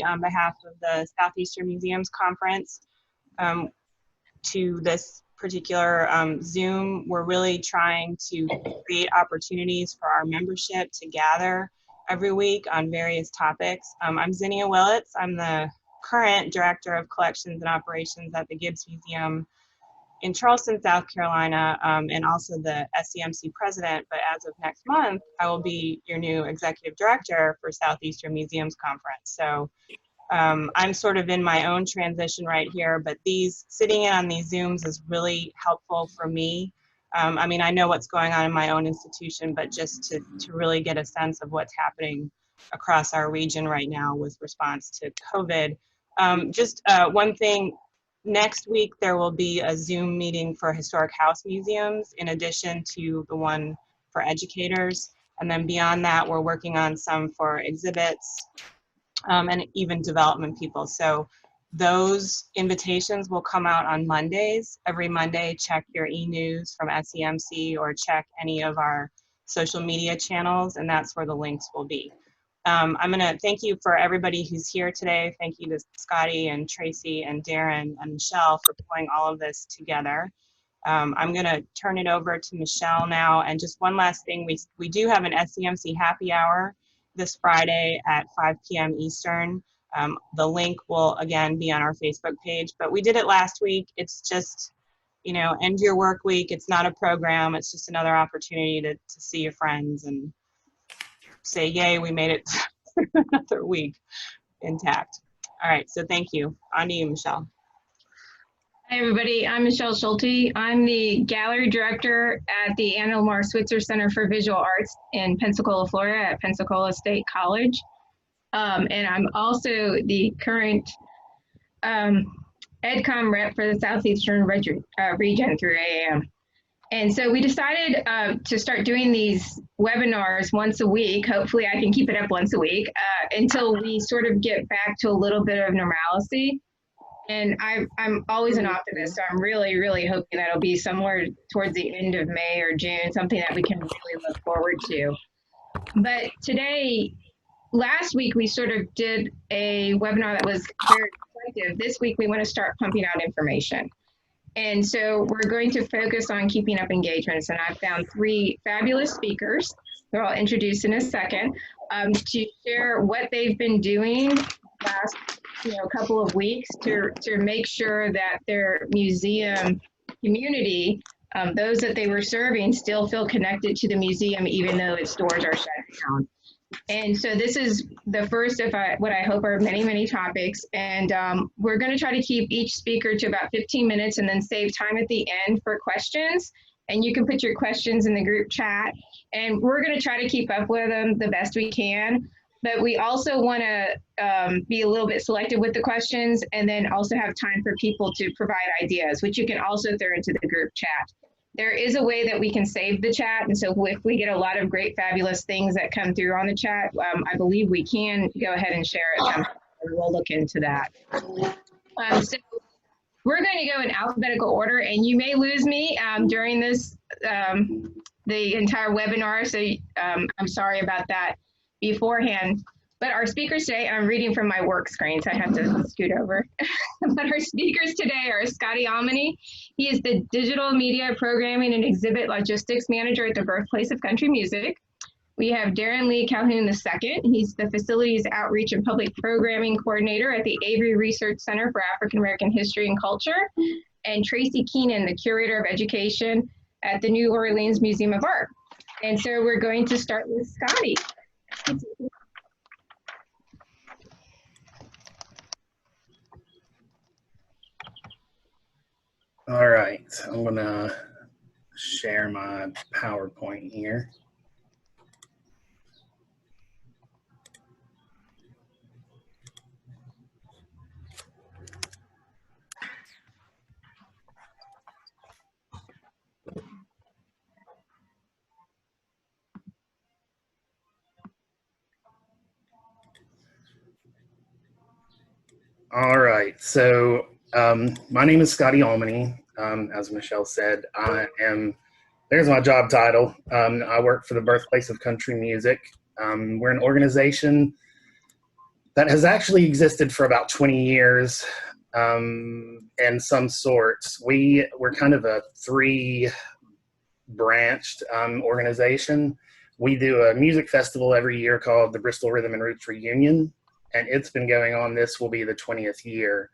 on behalf of the Southeastern Museums Conference to this particular Zoom. We're really trying to create opportunities for our membership to gather every week on various topics. I'm Zinnia Willits. I'm the current Director of Collections and Operations at the Gibbs Museum in Charleston, South Carolina, and also the SCMC President. But as of next month, I will be your new Executive Director for Southeastern Museums Conference. So I'm sort of in my own transition right here, but sitting in on these Zooms is really helpful for me. I mean, I know what's going on in my own institution, but just to really get a sense of what's happening across our region right now with response to COVID. Just one thing, next week there will be a Zoom meeting for historic house museums in addition to the one for educators. And then beyond that, we're working on some for exhibits, and even development people. So those invitations will come out on Mondays. Every Monday, check your e-news from SCMC or check any of our social media channels, and that's where the links will be. I'm gonna thank you for everybody who's here today. Thank you to Scotty and Tracy and Darren and Michelle for pulling all of this together. I'm gonna turn it over to Michelle now. And just one last thing, we do have an SCMC happy hour this Friday at 5 p.m. Eastern. The link will again be on our Facebook page, but we did it last week. It's just, you know, end your work week. It's not a program. It's just another opportunity to see your friends and say, yay, we made it another week intact. All right, so thank you. On to you, Michelle. Hi, everybody. I'm Michelle Schulte. I'm the gallery director at the Anna Lamar Switzer Center for Visual Arts in Pensacola, Florida at Pensacola State College. And I'm also the current EdCom rep for the Southeastern region through AAM. And so we decided to start doing these webinars once a week. Hopefully I can keep it up once a week until we sort of get back to a little bit of normalcy. And I'm always an optimist, so I'm really, really hoping that'll be somewhere towards the end of May or June, something that we can really look forward to. But today, last week, we sort of did a webinar that was very effective. This week, we want to start pumping out information. And so we're going to focus on keeping up engagements. And I've found 3 fabulous speakers, who I'll introduce in a second, to share what they've been doing last couple of weeks to make sure that their museum community, those that they were serving, still feel connected to the museum even though its doors are shut down. And so this is the first of what I hope are many, many topics. And we're going to try to keep each speaker to about 15 minutes and then save time at the end for questions. And you can put your questions in the group chat. And we're going to try to keep up with them the best we can. But we also want to be a little bit selective with the questions and then also have time for people to provide ideas, which you can also throw into the group chat. There is a way that we can save the chat. And so if we get a lot of great, fabulous things that come through on the chat, I believe we can go ahead and share it. We'll look into that. So we're going to go in alphabetical order, and you may lose me during this, the entire webinar. So I'm sorry about that beforehand. But our speakers today, I'm reading from my work screen, so I have to scoot over. But our speakers today are Scotty Almany. He is the Digital Media Programming and Exhibit Logistics Manager at the Birthplace of Country Music. We have Darren Lee Calhoun II. He's the Facilities Outreach and Public Programming Coordinator at the Avery Research Center for African American History and Culture. And Tracy Keenan, the Curator of Education at the New Orleans Museum of Art. And so we're going to start with Scotty. All right, I'm gonna share my PowerPoint here. All right, so my name is Scotty Almany. As Michelle said, there's my job title. I work for the Birthplace of Country Music. We're an organization that has actually existed for about 20 years in some sorts. We're kind of a three-branched organization. We do a music festival every year called the Bristol Rhythm and Roots Reunion, and it's been going on. This will be the 20th year.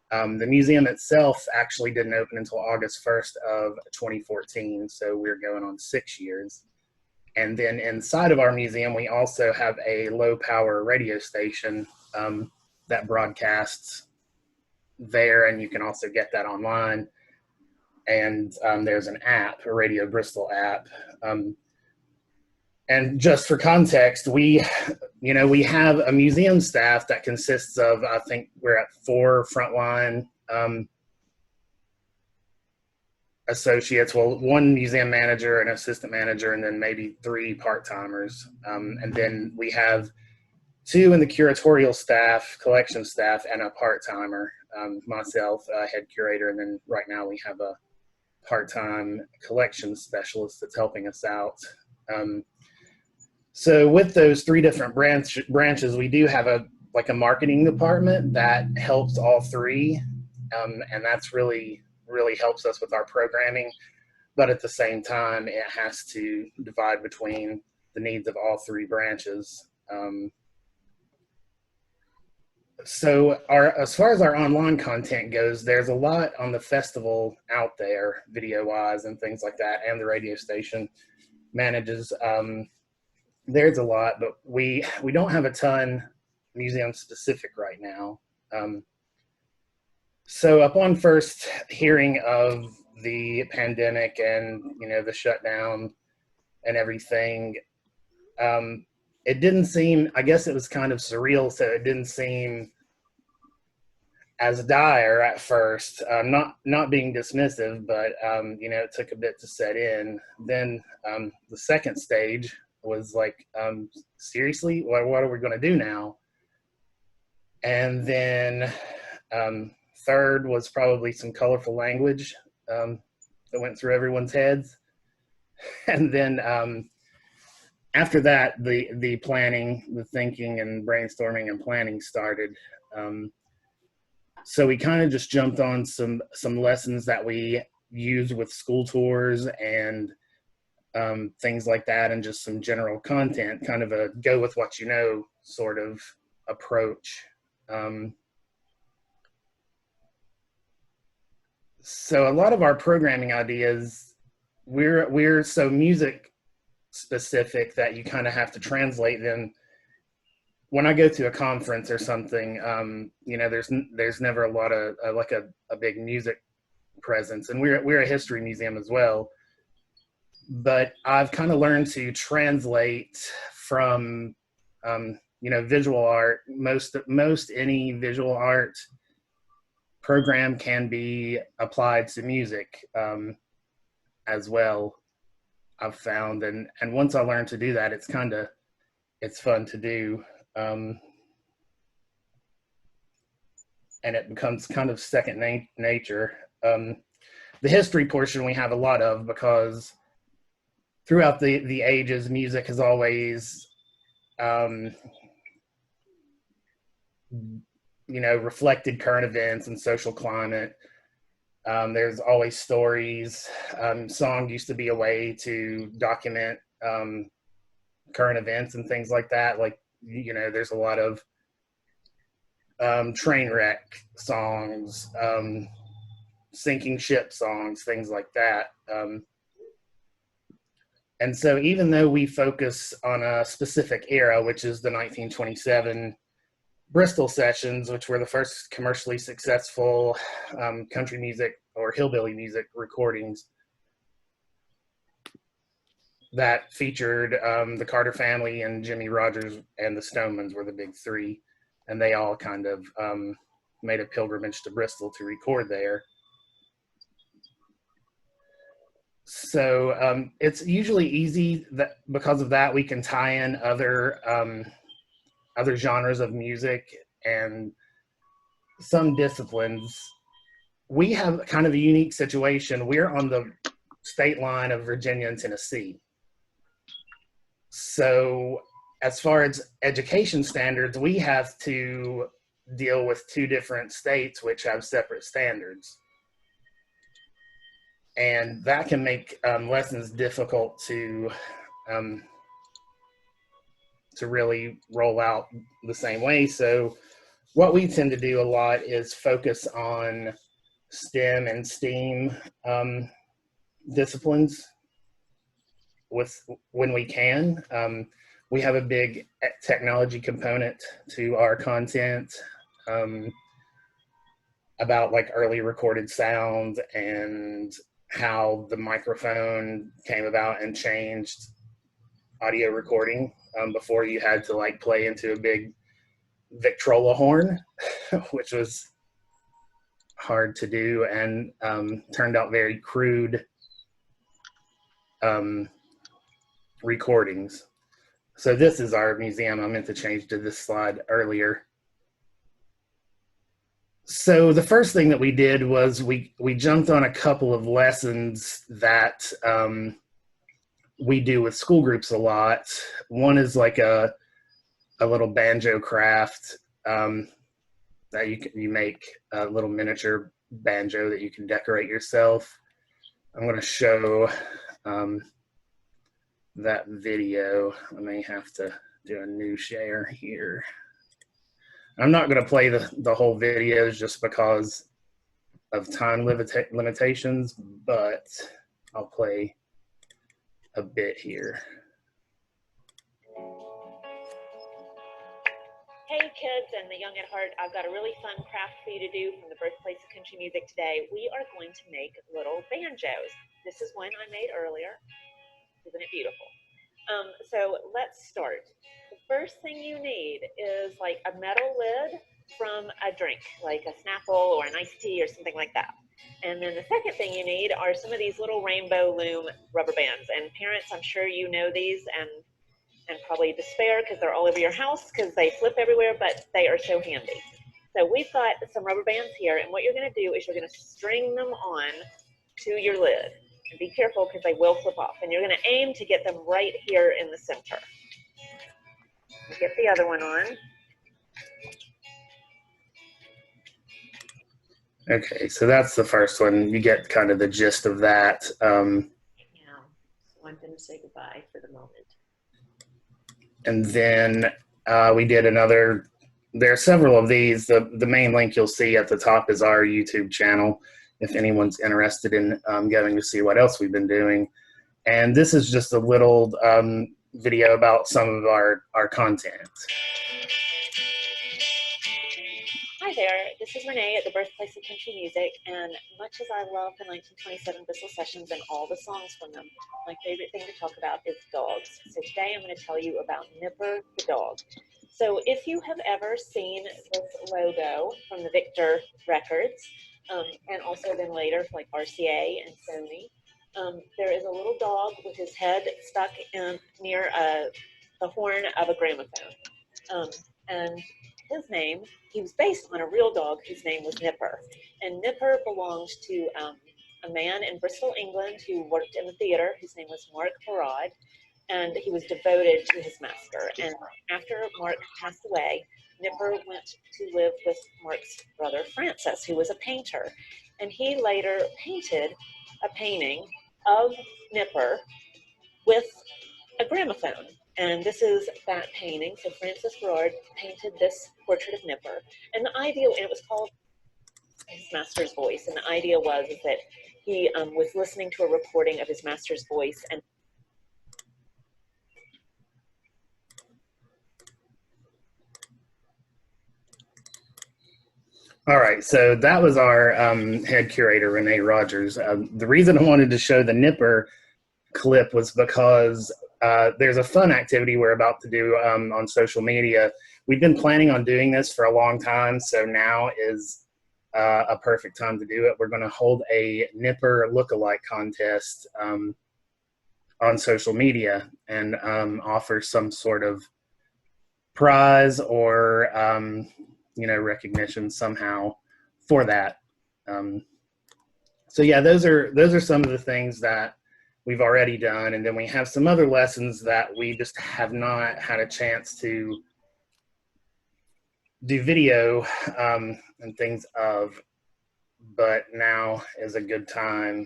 The museum itself actually didn't open until August 1st of 2014, so we're going on 6 years. And then inside of our museum, we also have a low-power radio station that broadcasts there, and you can also get that online. And there's an app, a Radio Bristol app. And just for context, we have a museum staff that consists of, I think we're at 4 frontline associates. Well, 1 museum manager, an assistant manager, and then maybe 3 part-timers. And then we have 2 in the curatorial staff, collection staff, and a part-timer, myself, head curator, and then right now we have a part-time collection specialist that's helping us out. So with those 3 different branches, we do have a marketing department that helps all 3, and that's really helps us with our programming. But at the same time, it has to divide between the needs of all 3 branches. So as far as our online content goes, there's a lot on the festival out there, video-wise and things like that, and the radio station manages. There's a lot, but we don't have a ton museum-specific right now. So upon first hearing of the pandemic and, the shutdown and everything, it didn't seem, I guess it was kind of surreal, so it didn't seem as dire at first. Not being dismissive, but, it took a bit to set in. Then the second stage was like, seriously, what are we going to do now? And then third was probably some colorful language that went through everyone's heads. And then after that, the planning, the thinking and brainstorming and planning started. So we kind of just jumped on some lessons that we used with school tours and things like that, and just some general content, kind of a go with what you know sort of approach. So a lot of our programming ideas, we're so music specific that you kind of have to translate them. When I go to a conference or something, there's never a lot of a big music presence, and we're a history museum as well. But I've kind of learned to translate from visual art. Most any visual art program can be applied to music as well, I've found, and once I learned to do that, it's fun to do, and it becomes kind of second nature. The history portion we have a lot of, because throughout the ages, music has always reflected current events and social climate. There's always stories. Song used to be a way to document current events and things like that. There's a lot of train wreck songs, sinking ship songs, things like that. And so even though we focus on a specific era, which is the 1927 Bristol sessions, which were the first commercially successful country music or hillbilly music recordings that featured the Carter family and Jimmy Rogers and the Stonemans were the big 3, and they all kind of made a pilgrimage to Bristol to record there. So it's usually easy that because of that we can tie in other genres of music and some disciplines. We have kind of a unique situation. We're on the state line of Virginia and Tennessee. So as far as education standards, we have to deal with 2 different states which have separate standards. And that can make lessons difficult to really roll out the same way. So what we tend to do a lot is focus on STEM and STEAM disciplines when we can. We have a big technology component to our content, about like early recorded sound and how the microphone came about and changed audio recording. Before you had to like play into a big Victrola horn, which was hard to do and turned out very crude recordings. So this is our museum. I meant to change to this slide earlier. So the first thing that we did was we jumped on a couple of lessons that we do with school groups a lot. One is like a little banjo craft that you make a little miniature banjo that you can decorate yourself. I'm going to show that video. I may have to do a new share here. I'm not going to play the whole videos just because of time limitations, but I'll play a bit here. Hey kids and the young at heart, I've got a really fun craft for you to do from the birthplace of country music today. We are going to make little banjos. This is one I made earlier. Isn't it beautiful? So let's start. The first thing you need is like a metal lid from a drink, like a Snapple or an iced tea or something like that. And then the second thing you need are some of these little rainbow loom rubber bands. And parents, I'm sure you know these and probably despair because they're all over your house because they flip everywhere, but they are so handy. So we've got some rubber bands here, and what you're going to do is you're going to string them on to your lid. And be careful because they will flip off. And you're going to aim to get them right here in the center. Get the other one on. Okay, so that's the first one. You get kind of the gist of that. Now, so I'm going to say goodbye for the moment. And then we did another, there are several of these. The main link you'll see at the top is our YouTube channel, if anyone's interested in getting to see what else we've been doing. And this is just a little video about some of our content. Hi there, this is Renee at the Birthplace of Country Music, and much as I love the 1927 Bristol Sessions and all the songs from them, my favorite thing to talk about is dogs. So today I'm going to tell you about Nipper the dog. So if you have ever seen this logo from the Victor records, and also then later for like RCA and Sony, there is a little dog with his head stuck in near the horn of a gramophone. And his name, he was based on a real dog whose name was Nipper. And Nipper belonged to a man in Bristol, England, who worked in the theater, whose name was Mark Farad, and he was devoted to his master. And after Mark passed away, Nipper went to live with Mark's brother Francis, who was a painter. And he later painted a painting of Nipper with a gramophone. And this is that painting. So Francis Farad painted this portrait of Nipper. And the idea, and it was called His Master's Voice. And the idea was that he was listening to a recording of his master's voice. And All right, so that was our head curator, Renee Rogers. The reason I wanted to show the Nipper clip was because there's a fun activity we're about to do on social media. We've been planning on doing this for a long time, so now is a perfect time to do it. We're going to hold a Nipper lookalike contest on social media and offer some sort of prize or recognition somehow for that. So yeah, those are some of the things that we've already done, and then we have some other lessons that we just have not had a chance to do video and things of, but now is a good time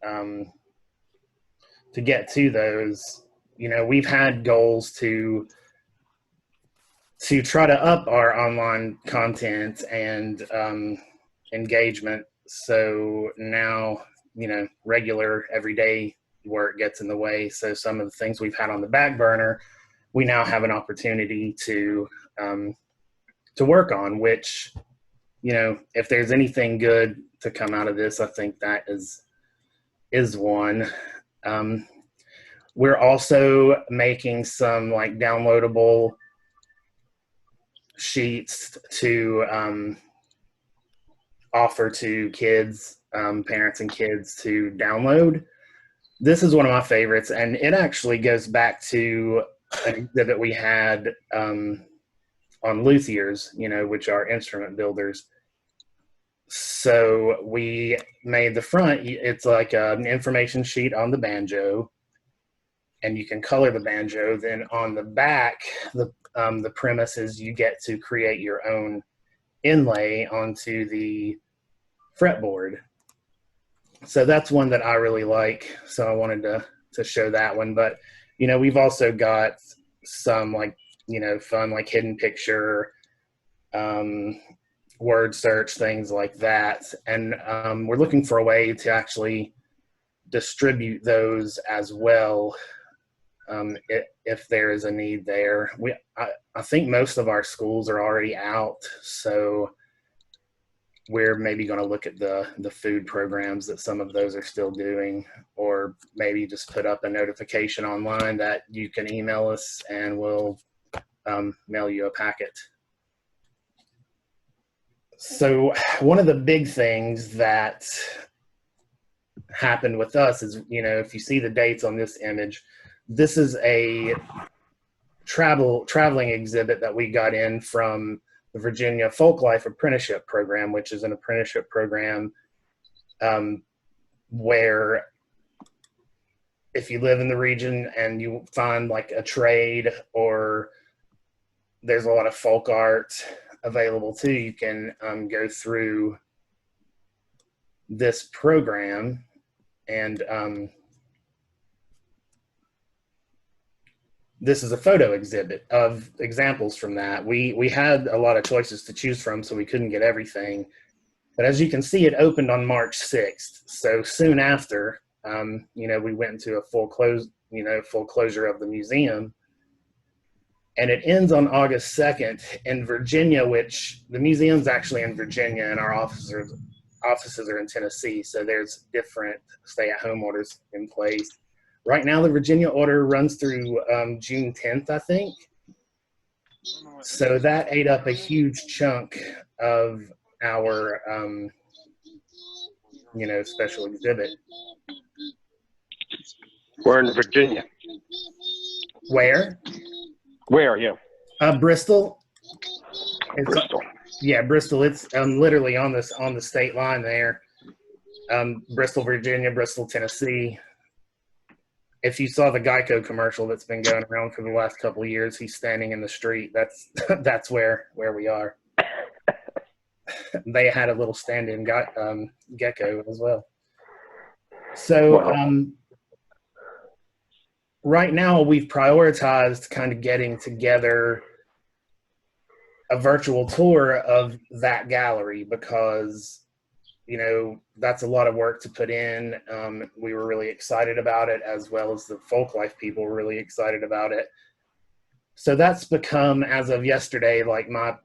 to get to those. You know, we've had goals to try to up our online content and engagement. So now, you know, regular everyday work gets in the way. So some of the things we've had on the back burner, we now have an opportunity to work on, which, you know, if there's anything good to come out of this, I think that is one. We're also making some like downloadable sheets to offer to kids, parents and kids to download. This is one of my favorites, and it actually goes back to an exhibit we had on luthiers, you know, which are instrument builders. So we made the front, it's like an information sheet on the banjo, and you can color the banjo. Then on the back, the premise is you get to create your own inlay onto the fretboard. So that's one that I really like. So I wanted to show that one. But, you know, we've also got some like, you know, fun like hidden picture, word search, things like that. And we're looking for a way to actually distribute those as well, if there is a need there. I think most of our schools are already out, so we're maybe going to look at the food programs that some of those are still doing, or maybe just put up a notification online that you can email us and we'll mail you a packet. So one of the big things that happened with us is, you know, if you see the dates on this image, this is a traveling exhibit that we got in from the Virginia Folklife Apprenticeship Program, which is an apprenticeship program where if you live in the region and you find like a trade, or there's a lot of folk art available too, you can go through this program. And this is a photo exhibit of examples from that. We had a lot of choices to choose from, so we couldn't get everything. But as you can see, it opened on March 6th. So soon after, you know, we went into a full closure of the museum. And it ends on August 2nd in Virginia, which the museum's actually in Virginia and our offices are in Tennessee. So there's different stay-at-home orders in place. Right now, the Virginia order runs through June 10th, I think. So that ate up a huge chunk of our, you know, special exhibit. We're in Virginia. Where? Where, yeah? Bristol. Bristol. Yeah, Bristol. It's literally on the state line there. Bristol, Virginia, Bristol, Tennessee. If you saw the Geico commercial that's been going around for the last couple of years, he's standing in the street. That's where we are. They had a little stand-in gecko as well. So Wow. right now we've prioritized kind of getting together a virtual tour of that gallery because, you know, that's a lot of work to put in. We were really excited about it, as well as the Folklife people were really excited about it. So that's become, as of yesterday, like my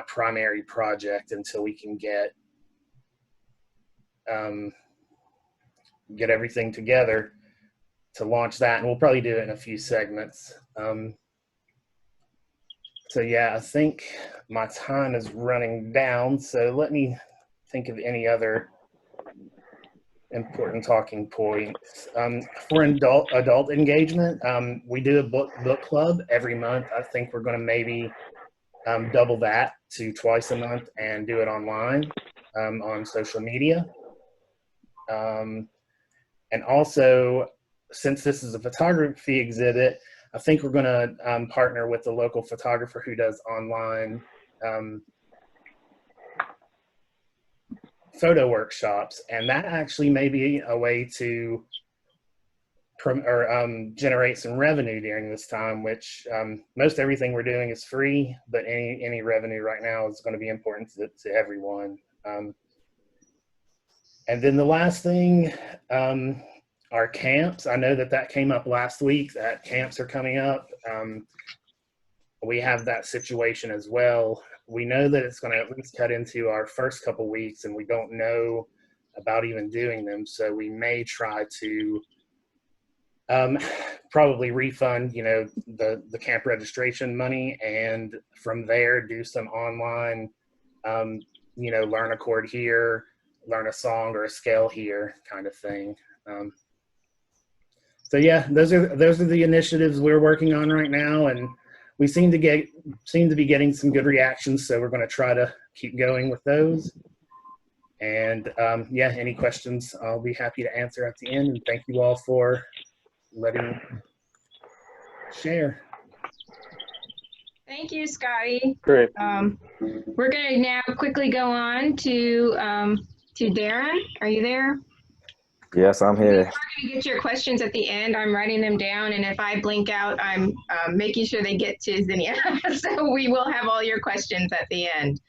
primary project until we can get everything together to launch that. And we'll probably do it in a few segments. So yeah, I think my time is running down. So let me think of any other important talking points. For adult engagement, we do a book club every month. I think we're going to maybe double that to twice a month and do it online on social media. And also since this is a photography exhibit, I think we're going to partner with a local photographer who does online photo workshops, and that actually may be a way to generate some revenue during this time, which most everything we're doing is free, but any revenue right now is going to be important to everyone. And then the last thing, our camps. I know that came up last week, that camps are coming up. We have that situation as well. We know that it's going to at least cut into our first couple weeks, and we don't know about even doing them. So we may try to probably refund, the camp registration money, and from there do some online, learn a chord here, learn a song or a scale here kind of thing. So yeah, those are the initiatives we're working on right now, and we seem to be getting some good reactions. So we're going to try to keep going with those. And yeah, any questions I'll be happy to answer at the end. And thank you all for letting me share. Thank you, Scotty. Great. We're going to now quickly go on to Darren. Are you there? Yes, I'm here. We're going to get your questions at the end. I'm writing them down, and if I blink out, I'm making sure they get to Zinnia. So we will have all your questions at the end,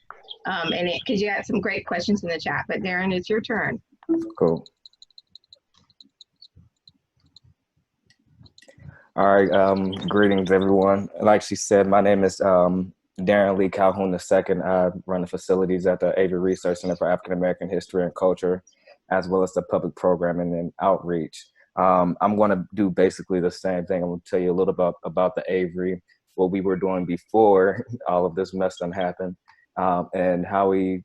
because you got some great questions in the chat. But Darren, it's your turn. Cool. All right. Greetings, everyone. Like she said, my name is Darren Lee Calhoun II. I run the facilities at the Avery Research Center for African American History and Culture, as well as the public programming and outreach. I'm going to do basically the same thing. I'm going to tell you a little about the Avery, what we were doing before all of this mess done happened, and how we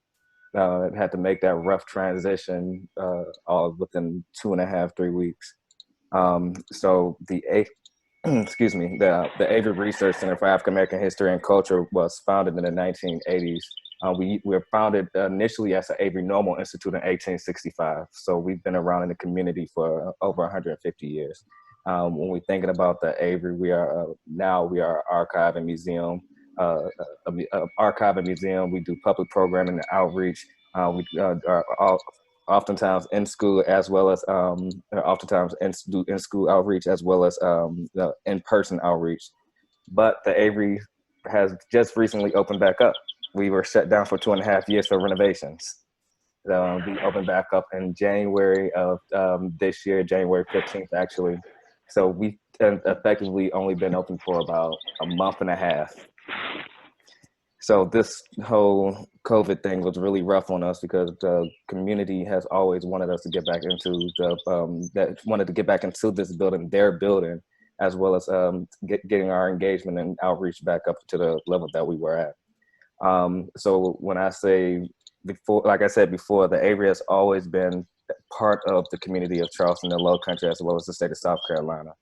had to make that rough transition all within 2.5, 3 weeks. So excuse me, the Avery Research Center for African American History and Culture was founded in the 1980s. We were founded initially as the Avery Normal Institute in 1865. So we've been around in the community for over 150 years. When we're thinking about the Avery, we are archive and museum. Archive and museum. We do public programming and outreach. We are oftentimes in school, as well as oftentimes in school outreach, as well as in-person outreach. But the Avery has just recently opened back up. We were shut down for 2.5 years for renovations. We opened back up in January of this year, January 15th, actually. So we effectively only been open for about a month and a half. So this whole COVID thing was really rough on us, because the community has always wanted us to get back into this building, their building, as well as getting our engagement and outreach back up to the level that we were at. So when I say before, like I said before, the Avery has always been part of the community of Charleston and Low Country, as well as the state of South Carolina.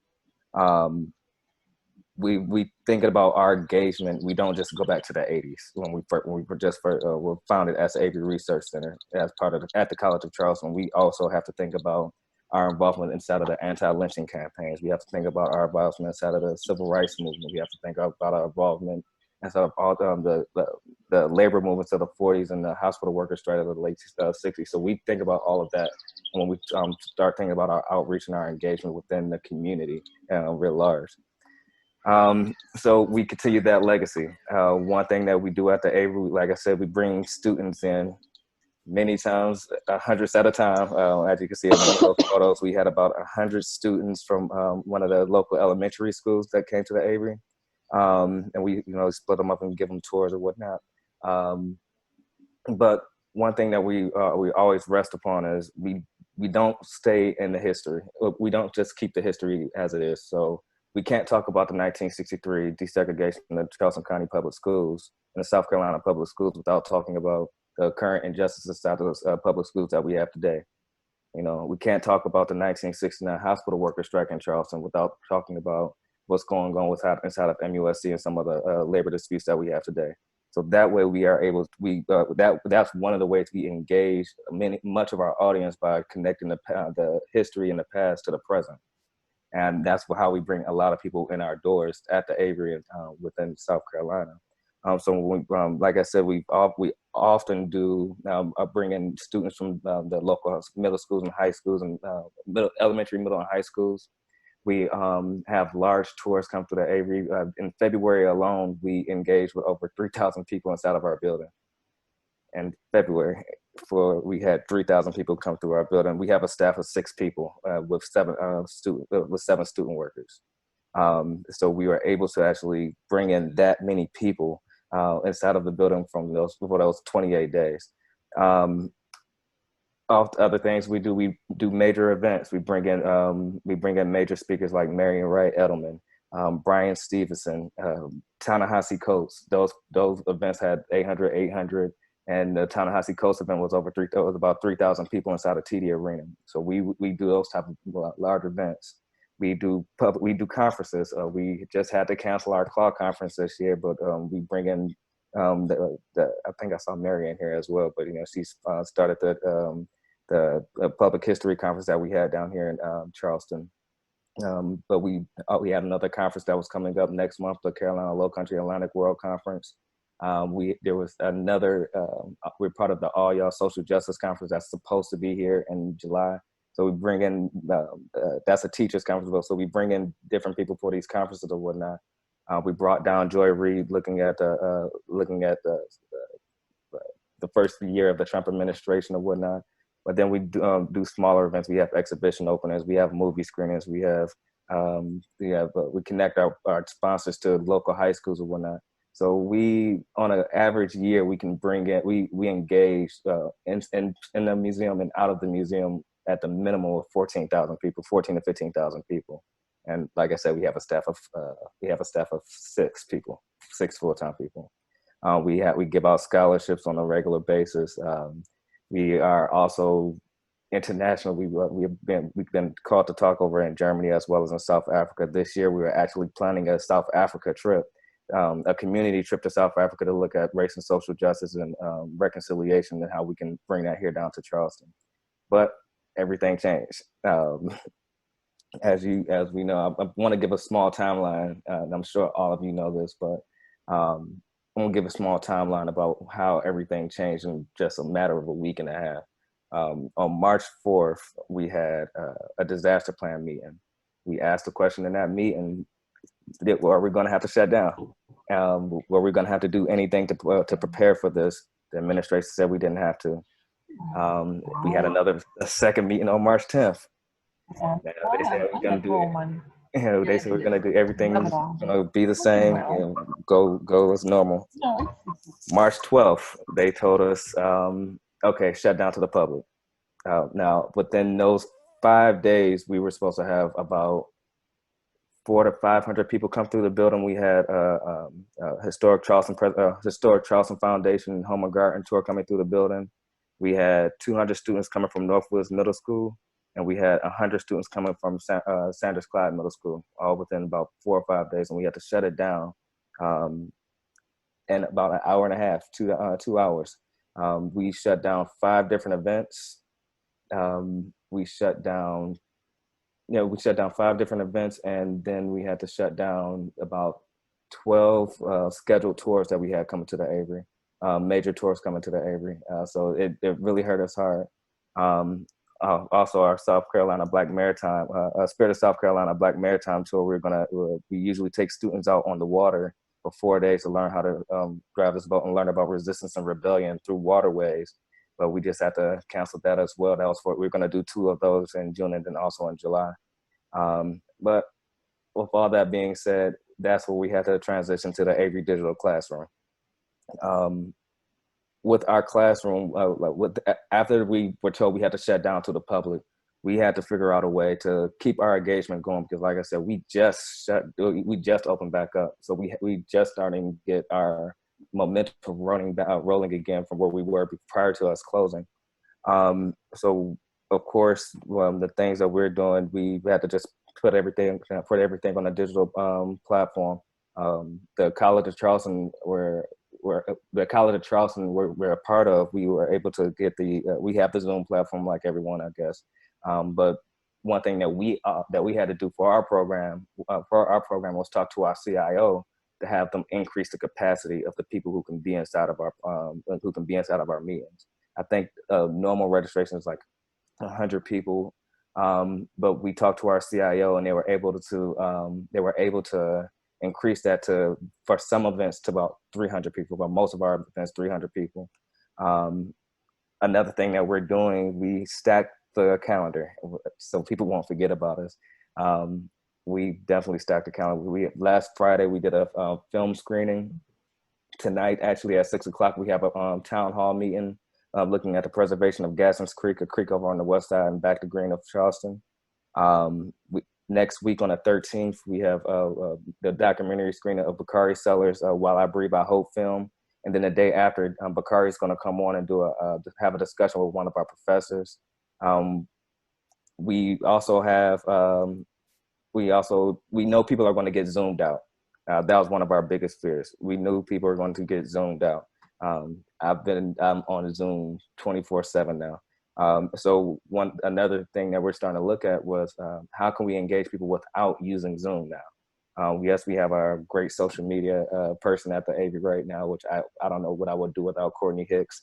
We thinking about our engagement. We don't just go back to the 80s when we were founded as the Avery Research Center as part of at the College of Charleston. We also have to think about our involvement inside of the anti-lynching campaigns. We have to think about our involvement inside of the civil rights movement. We have to think about our involvement inside of all the labor movements of the 40s and the hospital workers strike of the late 60s. So we think about all of that when we start thinking about our outreach and our engagement within the community writ large. So we continue that legacy. One thing that we do at the Avery, like I said, we bring students in many times, hundreds at a time. As you can see in one of those photos, we had about 100 students from one of the local elementary schools that came to the Avery. And we, split them up and give them tours or whatnot. But one thing that we always rest upon is we don't stay in the history. We don't just keep the history as it is. So we can't talk about the 1963 desegregation of the Charleston County Public Schools and the South Carolina Public Schools without talking about the current injustices out of the public schools that we have today. We can't talk about the 1969 hospital workers strike in Charleston without talking about what's going on inside of MUSC and some of the labor disputes that we have today. So that way we are able, that's one of the ways we engage much of our audience by connecting the history and the past to the present. And that's how we bring a lot of people in our doors at the Avery within South Carolina. So when like I said, we often do bring in students from the local middle schools and high schools and elementary, middle, and high schools. We have large tours come to the Avery. In February alone, we engaged with over 3,000 people inside of our building. In February, we had 3,000 people come through our building. We have a staff of 6 people with 7 student workers. So we were able to actually bring in that many people inside of the building for those 28 days. Other things we do major events. We bring in major speakers like Marion Wright Edelman, Brian Stevenson, Ta-Nehisi Coates. Those events had 800, and the Ta-Nehisi Coates event was about 3,000 people inside of TD Arena. So we do those type of large events. We do conferences. We just had to cancel our CLAW conference this year, but we bring in I think I saw Mary in here as well, but she started the public history conference that we had down here in Charleston. But we had another conference that was coming up next month, the Carolina Low Country Atlantic World Conference. There was another, we're part of the All Y'all Social Justice Conference that's supposed to be here in July. So we bring in, that's a teachers conference, so we bring in different people for these conferences or whatnot. We brought down Joy Reid, looking at the first year of the Trump administration or whatnot. But then we do smaller events. We have exhibition openings. We have movie screenings. We connect our sponsors to local high schools or whatnot. So we, on an average year, we can bring in, we engage in the museum and out of the museum at the minimum of 14,000 people, 14 to 15,000 people. And like I said, we have a staff of 6 people, 6 full-time people. We give out scholarships on a regular basis. We are also international. We've been called to talk over in Germany as well as in South Africa. This year, we were actually planning a South Africa trip, a community trip to South Africa to look at race and social justice and reconciliation and how we can bring that here down to Charleston. But everything changed. As we know, I want to give a small timeline, and I'm sure all of you know this, but I'm gonna give a small timeline about how everything changed in just a matter of a week and a half. On March 4th, we had a disaster plan meeting. We asked the question in that meeting, are we gonna have to shut down? Were we gonna have to do anything to prepare for this? The administration said we didn't have to. We had a second meeting on March 10th. They said we're gonna do they said we're gonna do everything, gonna be the same, go as normal. March 12th, they told us, okay, shut down to the public. Now, within those 5 days, we were supposed to have about 400 to 500 people come through the building. We had Historic Charleston Foundation Home and Garden tour coming through the building. We had 200 students coming from Northwoods Middle School, and we had 100 students coming from Sanders Clyde Middle School, all within about 4 or 5 days, and we had to shut it down in about an hour and a half, 2 hours. We shut down 5 different events. We shut down 5 different events, and then we had to shut down about 12 scheduled tours that we had coming to the Avery, major tours coming to the Avery. So it really hurt us hard. Also, our South Carolina Black Maritime, Spirit of South Carolina Black Maritime tour, we usually take students out on the water for 4 days to learn how to drive this boat and learn about resistance and rebellion through waterways. But we just had to cancel that as well. We're going to do 2 of those in June and then also in July. But with all that being said, that's where we had to transition to the Avery Digital Classroom. With our classroom, after we were told we had to shut down to the public, we had to figure out a way to keep our engagement going, because like I said, we just opened back up. So we just starting to get our momentum rolling again from where we were prior to us closing. So of course, the things that we're doing, we had to just put everything on a digital platform. The College of Charleston, we're a part of, we were able to get we have the Zoom platform like everyone, I guess. But one thing that we had to do for our program was talk to our CIO to have them increase the capacity of the people who can be inside of our meetings. I think normal registration is like 100 people, but we talked to our CIO and they were able to increase that to, for some events, to about 300 people, but most of our events 300 people. Another thing that we're doing, we stack the calendar so people won't forget about us. We definitely stacked the calendar. Last Friday we did a film screening. Tonight, actually at 6 o'clock, we have a town hall meeting looking at the preservation of Gassens Creek, a creek over on the west side and back to Green of Charleston. Next week on the 13th, we have the documentary screening of Bakari Sellers' While I Breathe, I Hope film. And then the day after, Bakari is going to come on and have a discussion with one of our professors. We also have, we know people are going to get Zoomed out. That was one of our biggest fears. We knew people were going to get Zoomed out. I'm on Zoom 24/7 now. So another thing that we're starting to look at was how can we engage people without using Zoom now? Yes, we have our great social media person at the Avery right now, which I don't know what I would do without Courtney Hicks.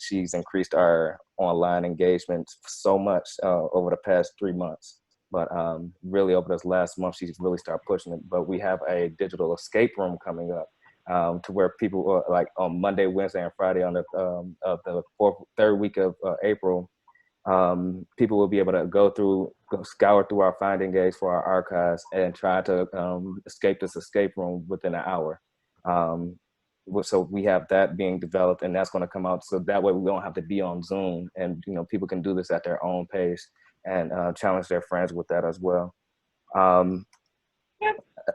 She's increased our online engagement so much over the past 3 months. But really over this last month, she's really started pushing it. But we have a digital escape room coming up to where people like on Monday, Wednesday, and Friday on the third week of April, people will be able to scour through our Find Engage for our archives and try to escape this escape room within an hour. So we have that being developed, and that's going to come out. So that way we don't have to be on Zoom, and people can do this at their own pace and challenge their friends with that as well.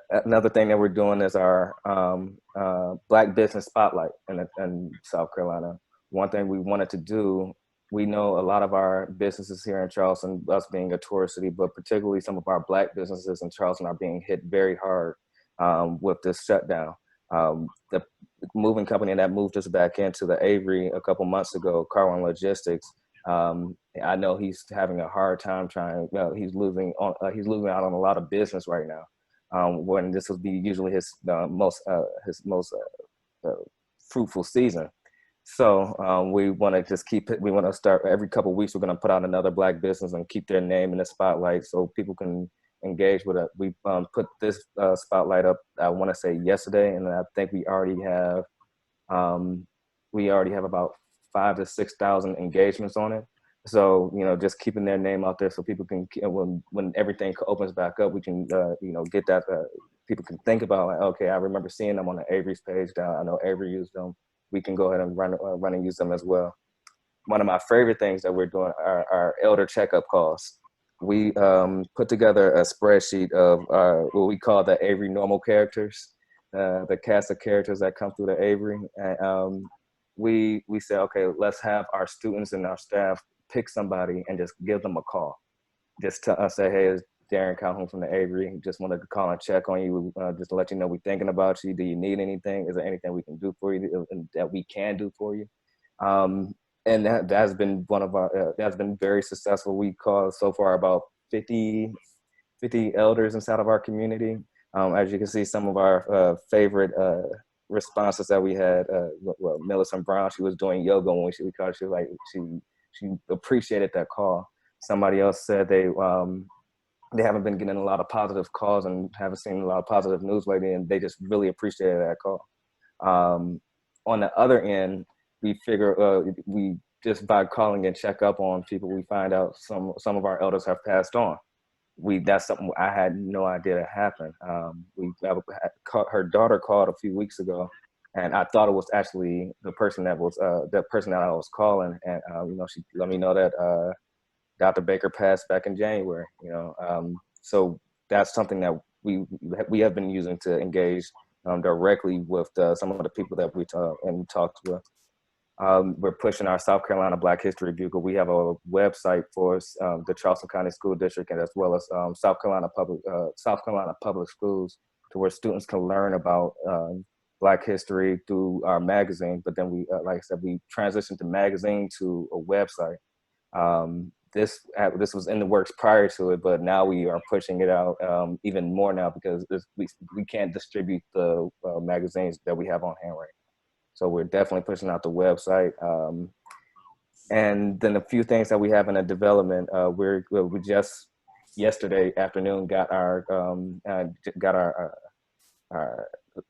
Another thing that we're doing is our Black Business Spotlight in South Carolina. One thing we wanted to do, we know a lot of our businesses here in Charleston, us being a tourist city, but particularly some of our Black businesses in Charleston are being hit very hard with this shutdown. The moving company that moved us back into the Avery a couple months ago, Carwin Logistics, I know he's having a hard time he's losing out on a lot of business right now. When this would be usually his most fruitful season. So we want to just we want to start every couple of weeks, we're going to put out another Black business and keep their name in the spotlight so people can engage with it. We put this spotlight up, I want to say yesterday, and I think we already have about 5,000 to 6,000 engagements on it. So, just keeping their name out there so people can, when everything opens back up, we can, get that, people can think about, like, okay, I remember seeing them on the Avery's page. I know Avery used them. We can go ahead and run and use them as well. One of my favorite things that we're doing are our elder checkup calls. We put together a spreadsheet of what we call the Avery normal characters, the cast of characters that come through the Avery. And we say, okay, let's have our students and our staff pick somebody and just give them a call. Just say, hey, it's Darren Calhoun from the Avery. Just wanted to call and check on you, just to let you know we're thinking about you. Do you need anything? Is there anything we can do for you that we can do for you? And that's been that's been very successful. We called so far about 50 elders inside of our community. As you can see, some of our favorite responses that we had, Millicent Brown, she was doing yoga when we called. She was like, she appreciated that call. Somebody else said they haven't been getting a lot of positive calls and haven't seen a lot of positive news lately, and they just really appreciated that call. On the other end, we figure we just by calling and check up on people, we find out some of our elders have passed on. That's something I had no idea that happened. Her daughter called a few weeks ago, and I thought it was actually the person that I was calling, and she let me know that Dr. Baker passed back in January. So that's something that we have been using to engage directly with some of the people that we talked with. We're pushing our South Carolina Black History Bugle. We have a website for the Charleston County School District, and as well as South Carolina Public Schools, to where students can learn about Black history through our magazine. But then we, like I said, we transitioned the magazine to a website. this was in the works prior to it, but now we are pushing it out even more now because we can't distribute the magazines that we have on hand right now. So we're definitely pushing out the website. And then a few things that we have in a development. We just yesterday afternoon got our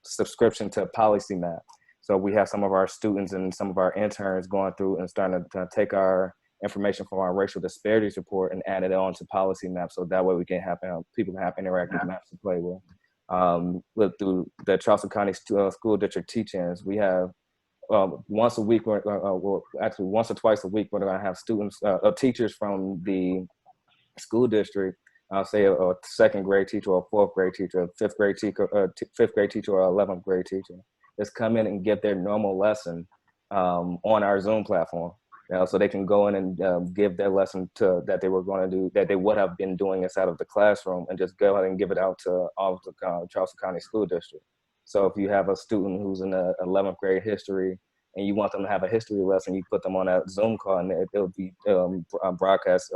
subscription to Policy Map. So we have some of our students and some of our interns going through and starting to take our information from our racial disparities report and add it on to Policy Map. So that way we can have people can have interactive maps to play with. Through the Charleston County School District teach-ins, we have once a week, actually once or twice a week, we're going to have students, teachers from the school district, say a second grade teacher or a fourth grade teacher, a fifth grade teacher, or 11th grade teacher, just come in and give their normal lesson on our Zoom platform. So they can go in and give their lesson that they were going to do, that they would have been doing inside of the classroom, and just go ahead and give it out to all of the Charleston County School District. So if you have a student who's in the 11th grade history and you want them to have a history lesson, you put them on that Zoom call and it'll be broadcast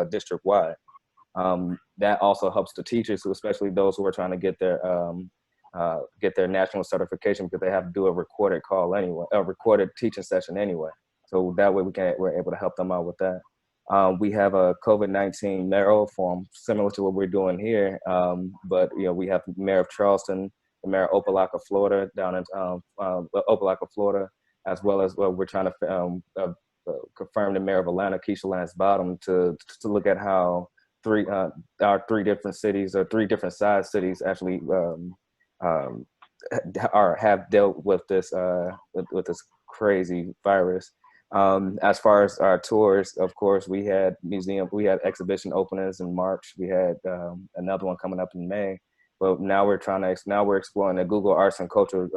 district wide. That also helps the teachers, especially those who are trying to get their national certification, because they have to do a recorded call anyway, a recorded teaching session anyway. So that way we're able to help them out with that. We have a COVID-19 mayoral forum similar to what we're doing here, but we have the mayor of Charleston, the mayor of Opelika, Florida, down in Opelika, Florida, as well as we're trying to confirm the mayor of Atlanta, Keisha Lance Bottom, to look at how our three different cities, or three different size cities, actually have dealt with this crazy virus. As far as our tours, of course, we had exhibition openings in March. We had another one coming up in May. But now we're exploring the Google Arts and Culture,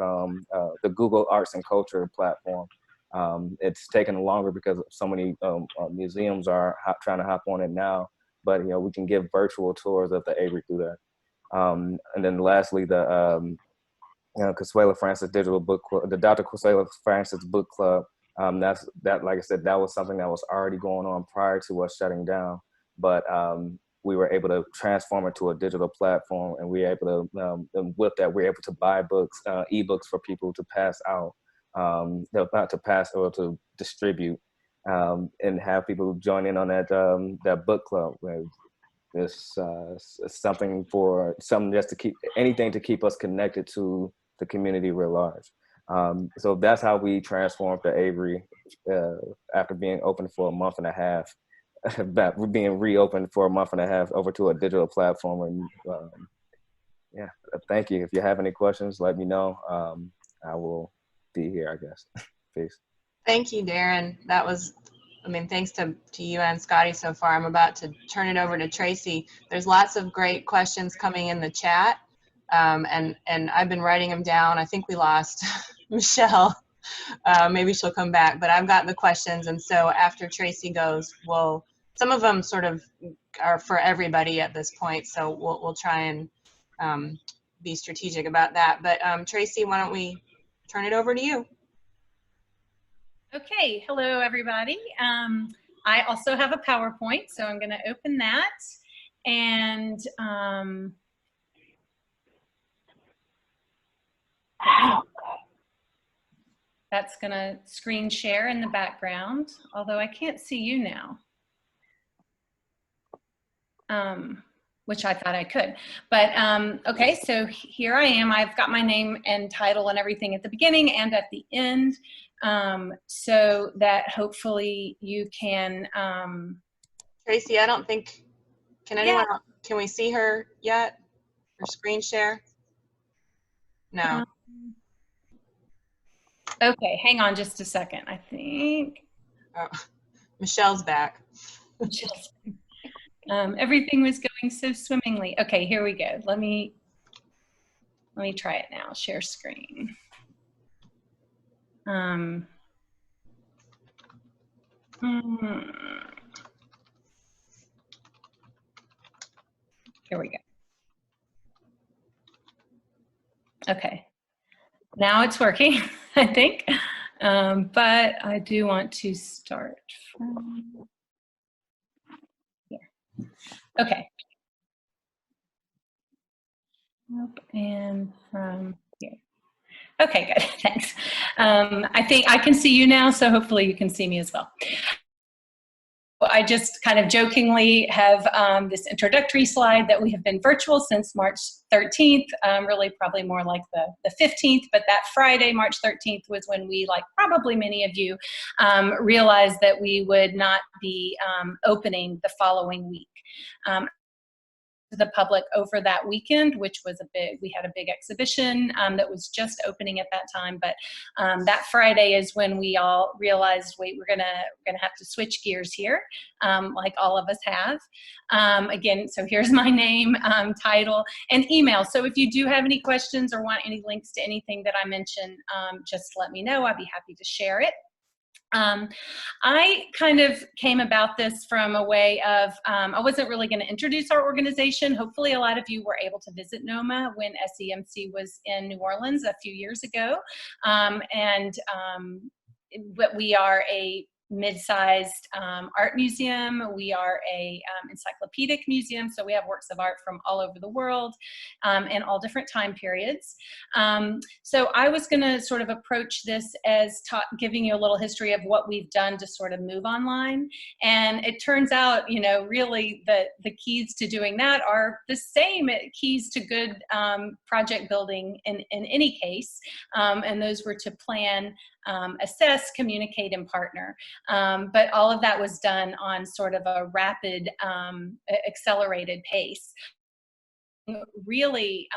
the Google Arts and Culture platform. It's taken longer because so many museums are trying to hop on it now. But we can give virtual tours of the Avery through that. And then lastly, the Consuela Francis Digital Book Club, the Dr. Consuela Francis Book Club. Like I said, that was something that was already going on prior to us shutting down. But we were able to transform it to a digital platform, and we were able to, with that, we're able to buy books, ebooks for people to pass out, not to pass or to distribute, and have people join in on that book club. It's something just to keep us connected to the community real large. So that's how we transformed the Avery after being open for a month and a half. We're being reopened for a month and a half over to a digital platform. And thank you. If you have any questions, let me know. I will be here, I guess. Peace. Thank you, Darren. That was, thanks to you and Scotty so far. I'm about to turn it over to Tracy. There's lots of great questions coming in the chat, and I've been writing them down. I think we lost Michelle. Maybe she'll come back, but I've got the questions, and so after Tracy goes, some of them sort of are for everybody at this point, so we'll try and be strategic about that. But Tracy, why don't we turn it over to you? Okay, hello everybody. I also have a PowerPoint, so I'm going to open that, and that's going to screen share in the background, although I can't see you now, which I thought I could. But okay, so here I am. I've got my name and title and everything at the beginning and at the end, so that hopefully you can. Tracy, I don't think, can we see her yet? Her screen share? No. Okay, hang on just a second, I think. Oh, Michelle's back. Everything was going so swimmingly. Okay, here we go. Let me try it now. Share screen. Here we go. Okay, now it's working, I think, but I do want to start from Okay. And from here. Okay, good, thanks. I think I can see you now, so hopefully you can see me as well. I just kind of jokingly have this introductory slide that we have been virtual since March 13th, really probably more like the 15th, but that Friday, March 13th, was when we, like probably many of you, realized that we would not be opening the following week. The public over that weekend, which was we had a big exhibition that was just opening at that time, but that Friday is when we all realized, wait, we're gonna have to switch gears here, like all of us have. Again, so here's my name, title, and email. So if you do have any questions or want any links to anything that I mentioned, just let me know. I'd be happy to share it. I kind of came about this from a way of, I wasn't really going to introduce our organization. Hopefully a lot of you were able to visit NOMA when SEMC was in New Orleans a few years ago. But we are a mid-sized art museum. We are a encyclopedic museum, so we have works of art from all over the world and all different time periods. So I was going to sort of approach this as giving you a little history of what we've done to sort of move online. And it turns out, you know, really the keys to doing that are the same keys to good project building in any case. And those were to plan, assess, communicate, and partner. But all of that was done on sort of a rapid, accelerated pace. Really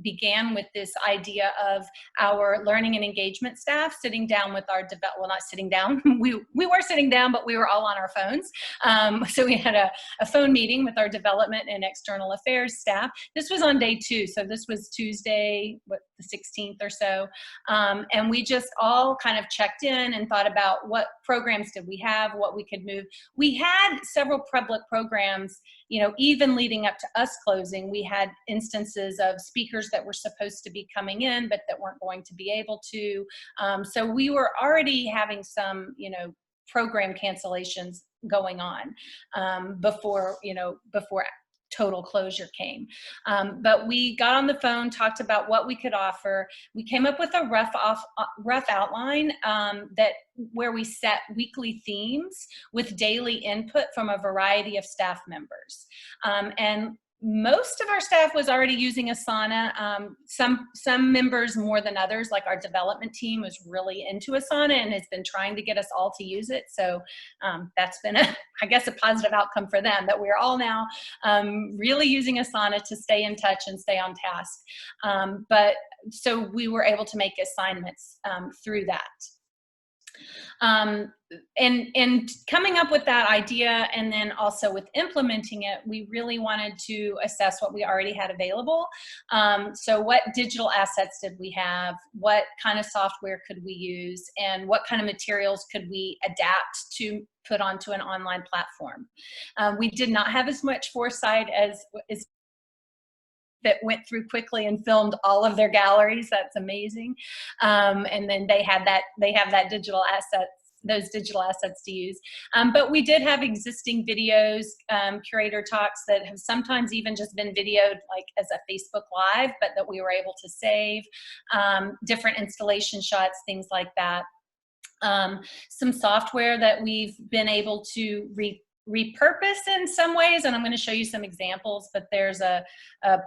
began with this idea of our learning and engagement staff sitting down with our well, not sitting down, we were sitting down, but we were all on our phones. So we had a phone meeting with our development and external affairs staff. This was on day 2, so this was Tuesday, the 16th or so. And we just all kind of checked in and thought about what programs did we have, what we could move. We had several public programs, you know, even leading up to us closing. We had instances of speakers that were supposed to be coming in, but that weren't going to be able to. So we were already having some, you know, program cancellations going on before total closure came. But we got on the phone, talked about what we could offer. We came up with a rough outline where we set weekly themes with daily input from a variety of staff members. And most of our staff was already using Asana. Some members more than others, like our development team, was really into Asana and has been trying to get us all to use it. So that's been, I guess, a positive outcome for them, that we're all now really using Asana to stay in touch and stay on task. But so we were able to make assignments through that. And coming up with that idea and then also with implementing it, we really wanted to assess what we already had available. So what digital assets did we have? What kind of software could we use? And what kind of materials could we adapt to put onto an online platform? We did not have as much foresight as that went through quickly and filmed all of their galleries. That's amazing. And then they have that digital assets, those digital assets to use. But we did have existing videos, curator talks that have sometimes even just been videoed like as a Facebook Live, but that we were able to save, different installation shots, things like that. Some software that we've been able to repurpose in some ways, and I'm going to show you some examples, but there's a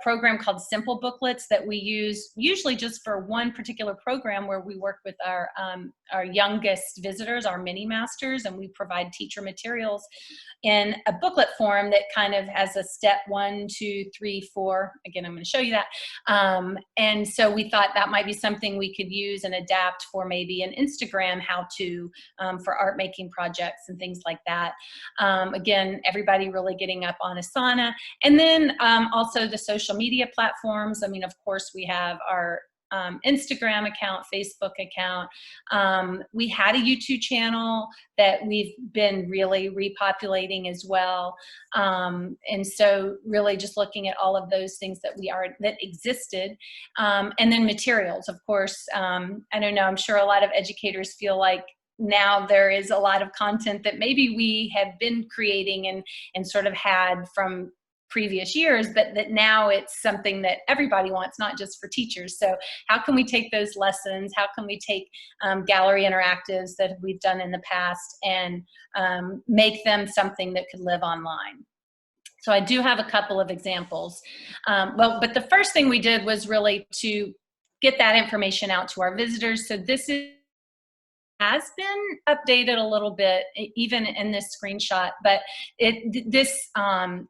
program called Simple Booklets that we use usually just for one particular program where we work with our youngest visitors, our mini masters, and we provide teacher materials in a booklet form that kind of has a step 1, 2, 3, 4. Again, I'm going to show you that. And so we thought that might be something we could use and adapt for maybe an Instagram how-to for art making projects and things like that. Again, everybody really getting up on Asana. And then also the social media platforms. I mean, of course, we have our Instagram account, Facebook account. We had a YouTube channel that we've been really repopulating as well. And so really just looking at all of those things that existed. And then materials, of course. I don't know, I'm sure a lot of educators feel like now there is a lot of content that maybe we have been creating and sort of had from previous years, but that now it's something that everybody wants, not just for teachers. So how can we take those lessons? How can we take gallery interactives that we've done in the past and make them something that could live online? So I do have a couple of examples. But the first thing we did was really to get that information out to our visitors. So this has been updated a little bit, even in this screenshot, but this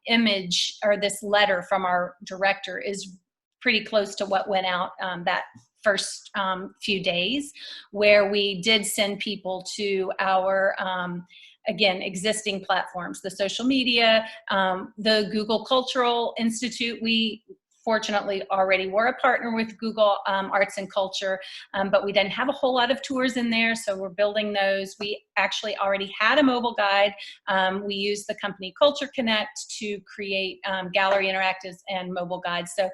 image or this letter from our director is pretty close to what went out that first few days, where we did send people to our again, existing platforms, the social media, the Google Cultural Institute. We fortunately already were a partner with Google Arts and Culture, but we didn't have a whole lot of tours in there, so we're building those. We actually already had a mobile guide. We used the company Culture Connect to create gallery interactives and mobile guides. So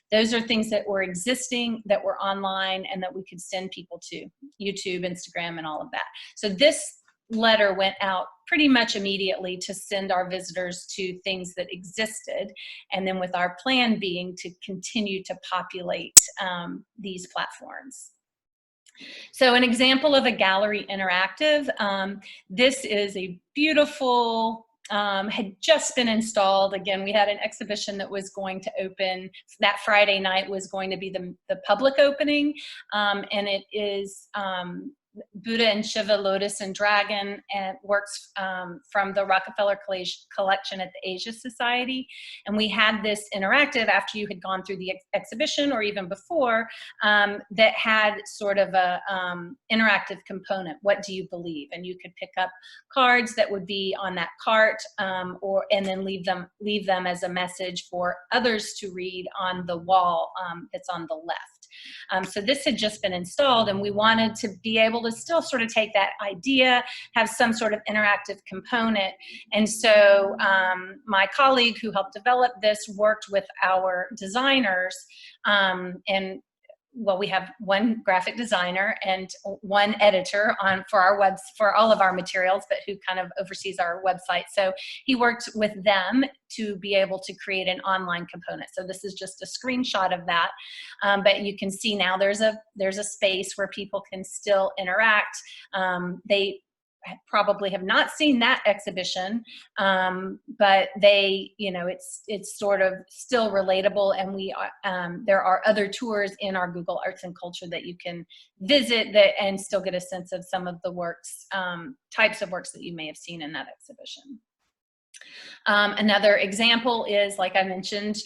those are things that were existing, that were online, and that we could send people to, YouTube, Instagram, and all of that. So this letter went out pretty much immediately to send our visitors to things that existed, and then with our plan being to continue to populate these platforms. So an example of a gallery interactive, this is a beautiful, had just been installed. Again, we had an exhibition that was going to open, that Friday night was going to be the public opening, and it is Buddha and Shiva, Lotus and Dragon, and works from the Rockefeller collection at the Asia Society. And we had this interactive after you had gone through the exhibition, or even before, that had sort of a interactive component. What do you believe? And you could pick up cards that would be on that cart, and then leave them as a message for others to read on the wall that's on the left. So this had just been installed, and we wanted to be able to still sort of take that idea, have some sort of interactive component. And so my colleague who helped develop this worked with our designers, and well, we have one graphic designer and one editor for all of our materials, but who kind of oversees our website. So he worked with them to be able to create an online component. So this is just a screenshot of that, but you can see now there's a space where people can still interact. They probably have not seen that exhibition, but they, it's sort of still relatable, and we there are other tours in our Google Arts and Culture that you can visit and still get a sense of some of the works, types of works that you may have seen in that exhibition. Another example is, like I mentioned,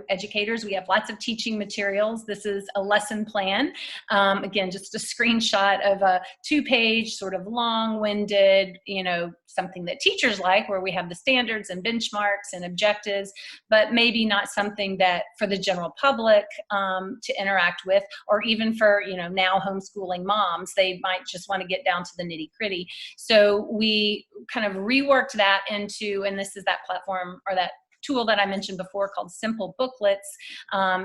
educators, we have lots of teaching materials. This is a lesson plan. Again, just a screenshot of a 2-page, sort of long-winded, something that teachers like, where we have the standards and benchmarks and objectives, but maybe not something that for the general public to interact with, or even for, now homeschooling moms, they might just want to get down to the nitty-gritty. So we kind of reworked that into, and this is that platform or that tool that I mentioned before called Simple Booklets.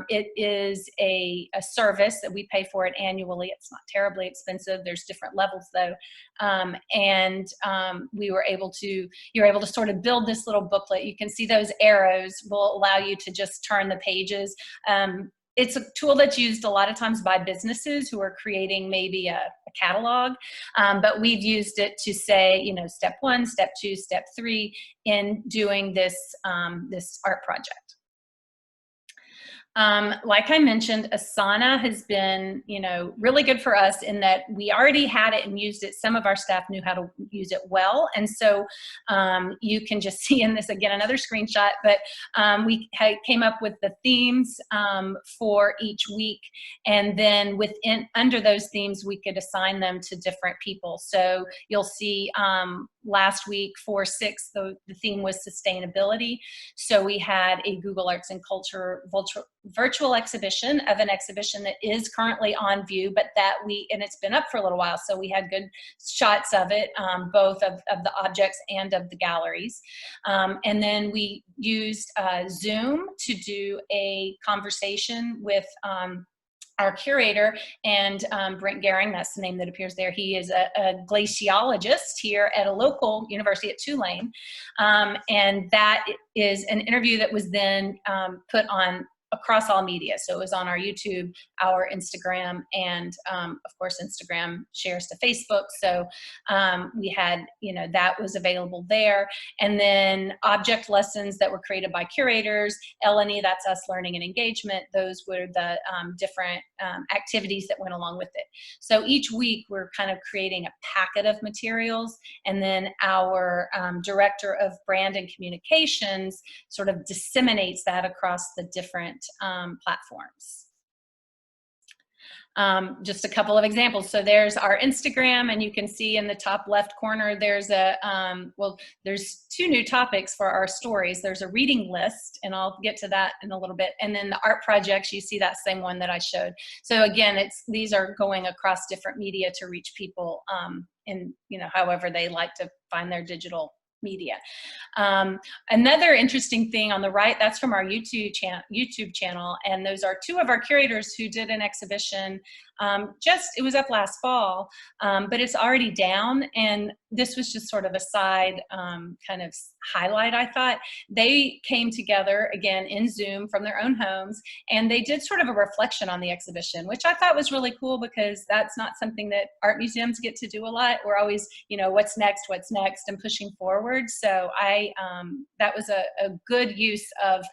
It is a service that we pay for it annually. It's not terribly expensive. There's different levels though. You're able to sort of build this little booklet. You can see those arrows will allow you to just turn the pages. It's a tool that's used a lot of times by businesses who are creating maybe a catalog, but we've used it to say, step 1, step 2, step 3 in doing this, this art project. Like I mentioned, Asana has been, really good for us in that we already had it and used it. Some of our staff knew how to use it well. And so you can just see in this, again, another screenshot, but we came up with the themes for each week. And then under those themes, we could assign them to different people. So you'll see last week, 4/6, the theme was sustainability. So we had a Google Arts and Culture virtual exhibition of an exhibition that is currently on view, but and it's been up for a little while, so we had good shots of it, both of the objects and of the galleries. And then we used Zoom to do a conversation with our curator, and Brent Gehring, that's the name that appears there. He is a glaciologist here at a local university at Tulane. And that is an interview that was then put on across all media. So it was on our YouTube, our Instagram, and of course, Instagram shares to Facebook. So we had, that was available there. And then object lessons that were created by curators, L&E, that's us learning and engagement. Those were the different activities that went along with it. So each week we're kind of creating a packet of materials, and then our director of brand and communications sort of disseminates that across the different platforms. Just a couple of examples. So there's our Instagram, and you can see in the top left corner, there's there's 2 new topics for our stories. There's a reading list, and I'll get to that in a little bit. And then the art projects, you see that same one that I showed. So again, these are going across different media to reach people in, however they like to find their digital media. Another interesting thing on the right, that's from our YouTube channel, and those are 2 of our curators who did an exhibition. It was up last fall, but it's already down, and this was just sort of a side kind of highlight, I thought. They came together again in Zoom from their own homes, and they did sort of a reflection on the exhibition, which I thought was really cool, because that's not something that art museums get to do a lot. We're always, what's next, and pushing forward. So that was a good use of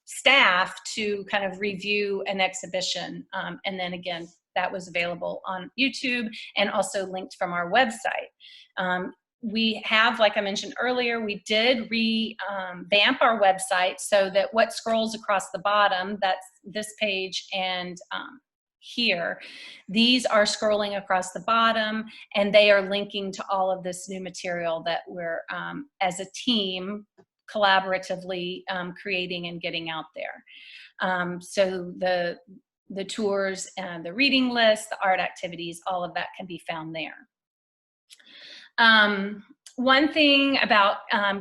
staff to kind of review an exhibition. And then again, that was available on YouTube and also linked from our website. We have, like I mentioned earlier, we did revamp our website so that what scrolls across the bottom, that's this page and here, these are scrolling across the bottom, and they are linking to all of this new material that we're, as a team, collaboratively creating and getting out there. So the tours and the reading list, the art activities, all of that can be found there. One thing about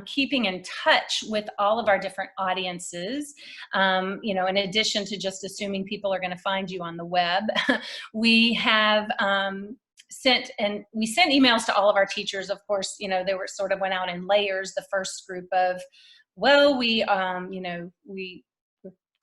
keeping in touch with all of our different audiences, in addition to just assuming people are going to find you on the web, we have sent emails to all of our teachers. Of course, they were sort of went out in layers. The first group of, we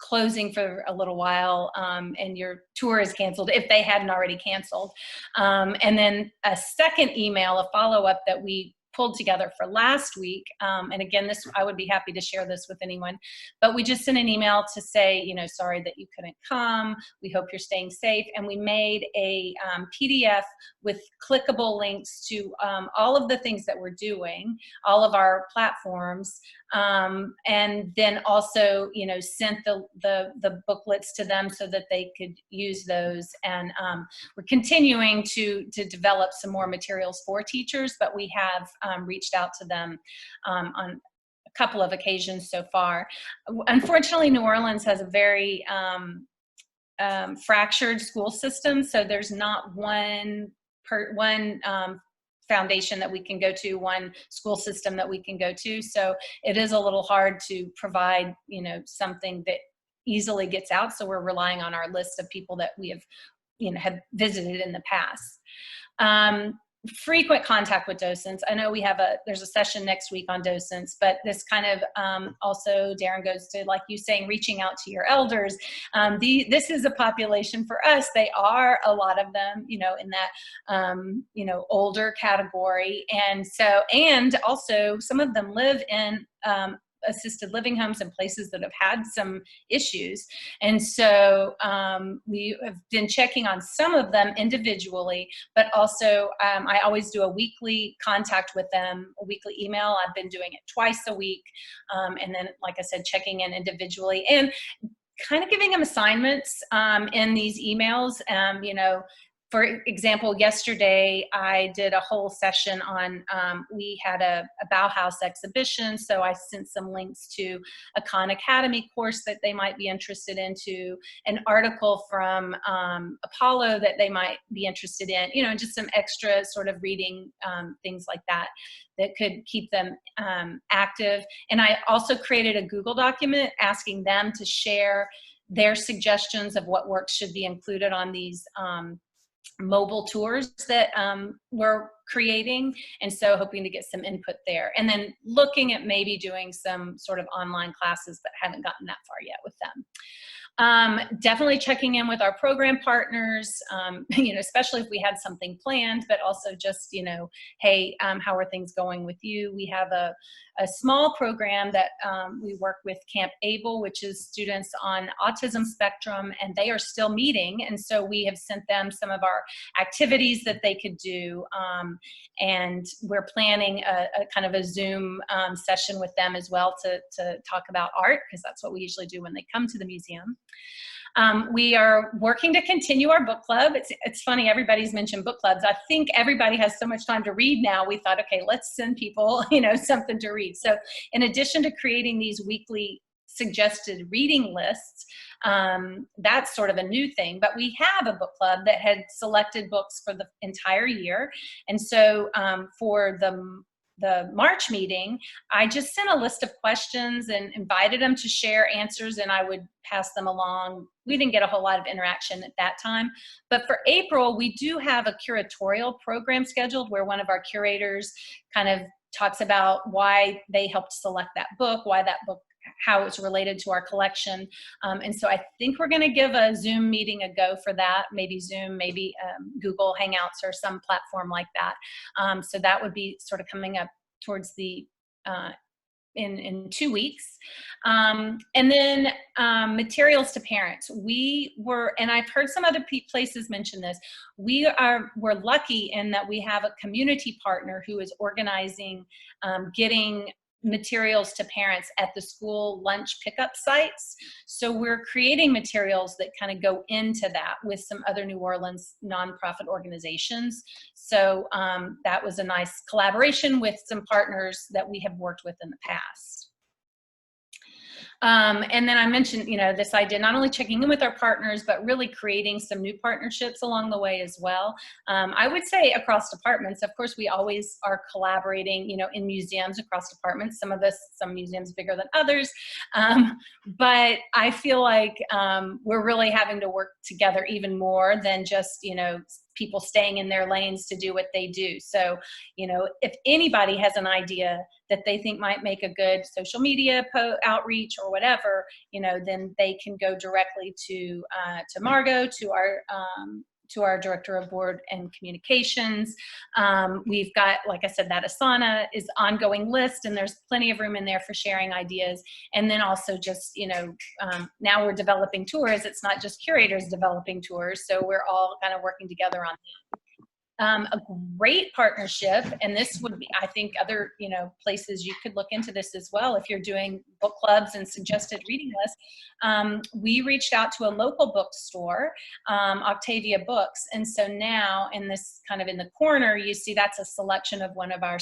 closing for a little while, and your tour is canceled, if they hadn't already canceled. And then a second email, a follow-up that we pulled together for last week. And again, I would be happy to share this with anyone, but we just sent an email to say, sorry that you couldn't come. We hope you're staying safe. And we made a PDF with clickable links to all of the things that we're doing, all of our platforms. And then also, sent the booklets to them so that they could use those. And we're continuing to develop some more materials for teachers, but we have reached out to them on a couple of occasions so far. Unfortunately, New Orleans has a very fractured school system, so there's not one foundation that we can go to, one school system that we can go to. So it is a little hard to provide, something that easily gets out. So we're relying on our list of people that we have, visited in the past. Frequent contact with docents. I know there's a session next week on docents, but this kind of also, Darren, goes to, like you saying, reaching out to your elders. This is a population for us. They are, a lot of them, in that, older category. And also some of them live in assisted living homes and places that have had some issues. And so we have been checking on some of them individually, but also I always do a weekly contact with them, a weekly email. I've been doing it twice a week. And then, like I said, checking in individually and kind of giving them assignments in these emails. For example, yesterday I did a whole session on, we had a Bauhaus exhibition, so I sent some links to a Khan Academy course that they might be interested in, to an article from Apollo that they might be interested in, just some extra sort of reading things like that could keep them active. And I also created a Google document asking them to share their suggestions of what works should be included on these mobile tours that we're creating, and so hoping to get some input there, and then looking at maybe doing some sort of online classes, but haven't gotten that far yet with them. Definitely checking in with our program partners, especially if we had something planned, but also just, hey, how are things going with you? We have a small program that we work with Camp Able, which is students on autism spectrum, and they are still meeting. And so we have sent them some of our activities that they could do. And we're planning a kind of a Zoom session with them as well to talk about art, because that's what we usually do when they come to the museum. We are working to continue our book club. It's funny, everybody's mentioned book clubs. I think everybody has so much time to read now. We thought, okay, let's send people, something to read. So in addition to creating these weekly suggested reading lists, that's sort of a new thing, but we have a book club that had selected books for the entire year. And so for the March meeting, I just sent a list of questions and invited them to share answers, and I would pass them along. We didn't get a whole lot of interaction at that time. But for April, we do have a curatorial program scheduled where one of our curators kind of talks about why they helped select that book, why that book, how it's related to our collection. And so I think we're going to give a Zoom meeting a go for that, maybe Zoom, maybe Google Hangouts or some platform like that. So that would be sort of coming up towards the, in 2 weeks. And then materials to parents. And I've heard some other places mention this, we're lucky in that we have a community partner who is organizing getting materials to parents at the school lunch pickup sites. So we're creating materials that kind of go into that with some other New Orleans nonprofit organizations. So that was a nice collaboration with some partners that we have worked with in the past. And then I mentioned, this idea, not only checking in with our partners, but really creating some new partnerships along the way as well. I would say across departments, of course, we always are collaborating, in museums across departments, some museums bigger than others. But I feel like we're really having to work together even more than just, people staying in their lanes to do what they do. So, if anybody has an idea that they think might make a good social media outreach or whatever, then they can go directly to Margot, to our Director of Board and Communications. We've got, like I said, that Asana is ongoing list, and there's plenty of room in there for sharing ideas. And then also just, now we're developing tours. It's not just curators developing tours, so we're all kind of working together on that. A great partnership, and this would be, I think, other places you could look into this as well if you're doing book clubs and suggested reading lists. We reached out to a local bookstore, Octavia Books, and so now in this kind of in the corner you see that's a selection of one of our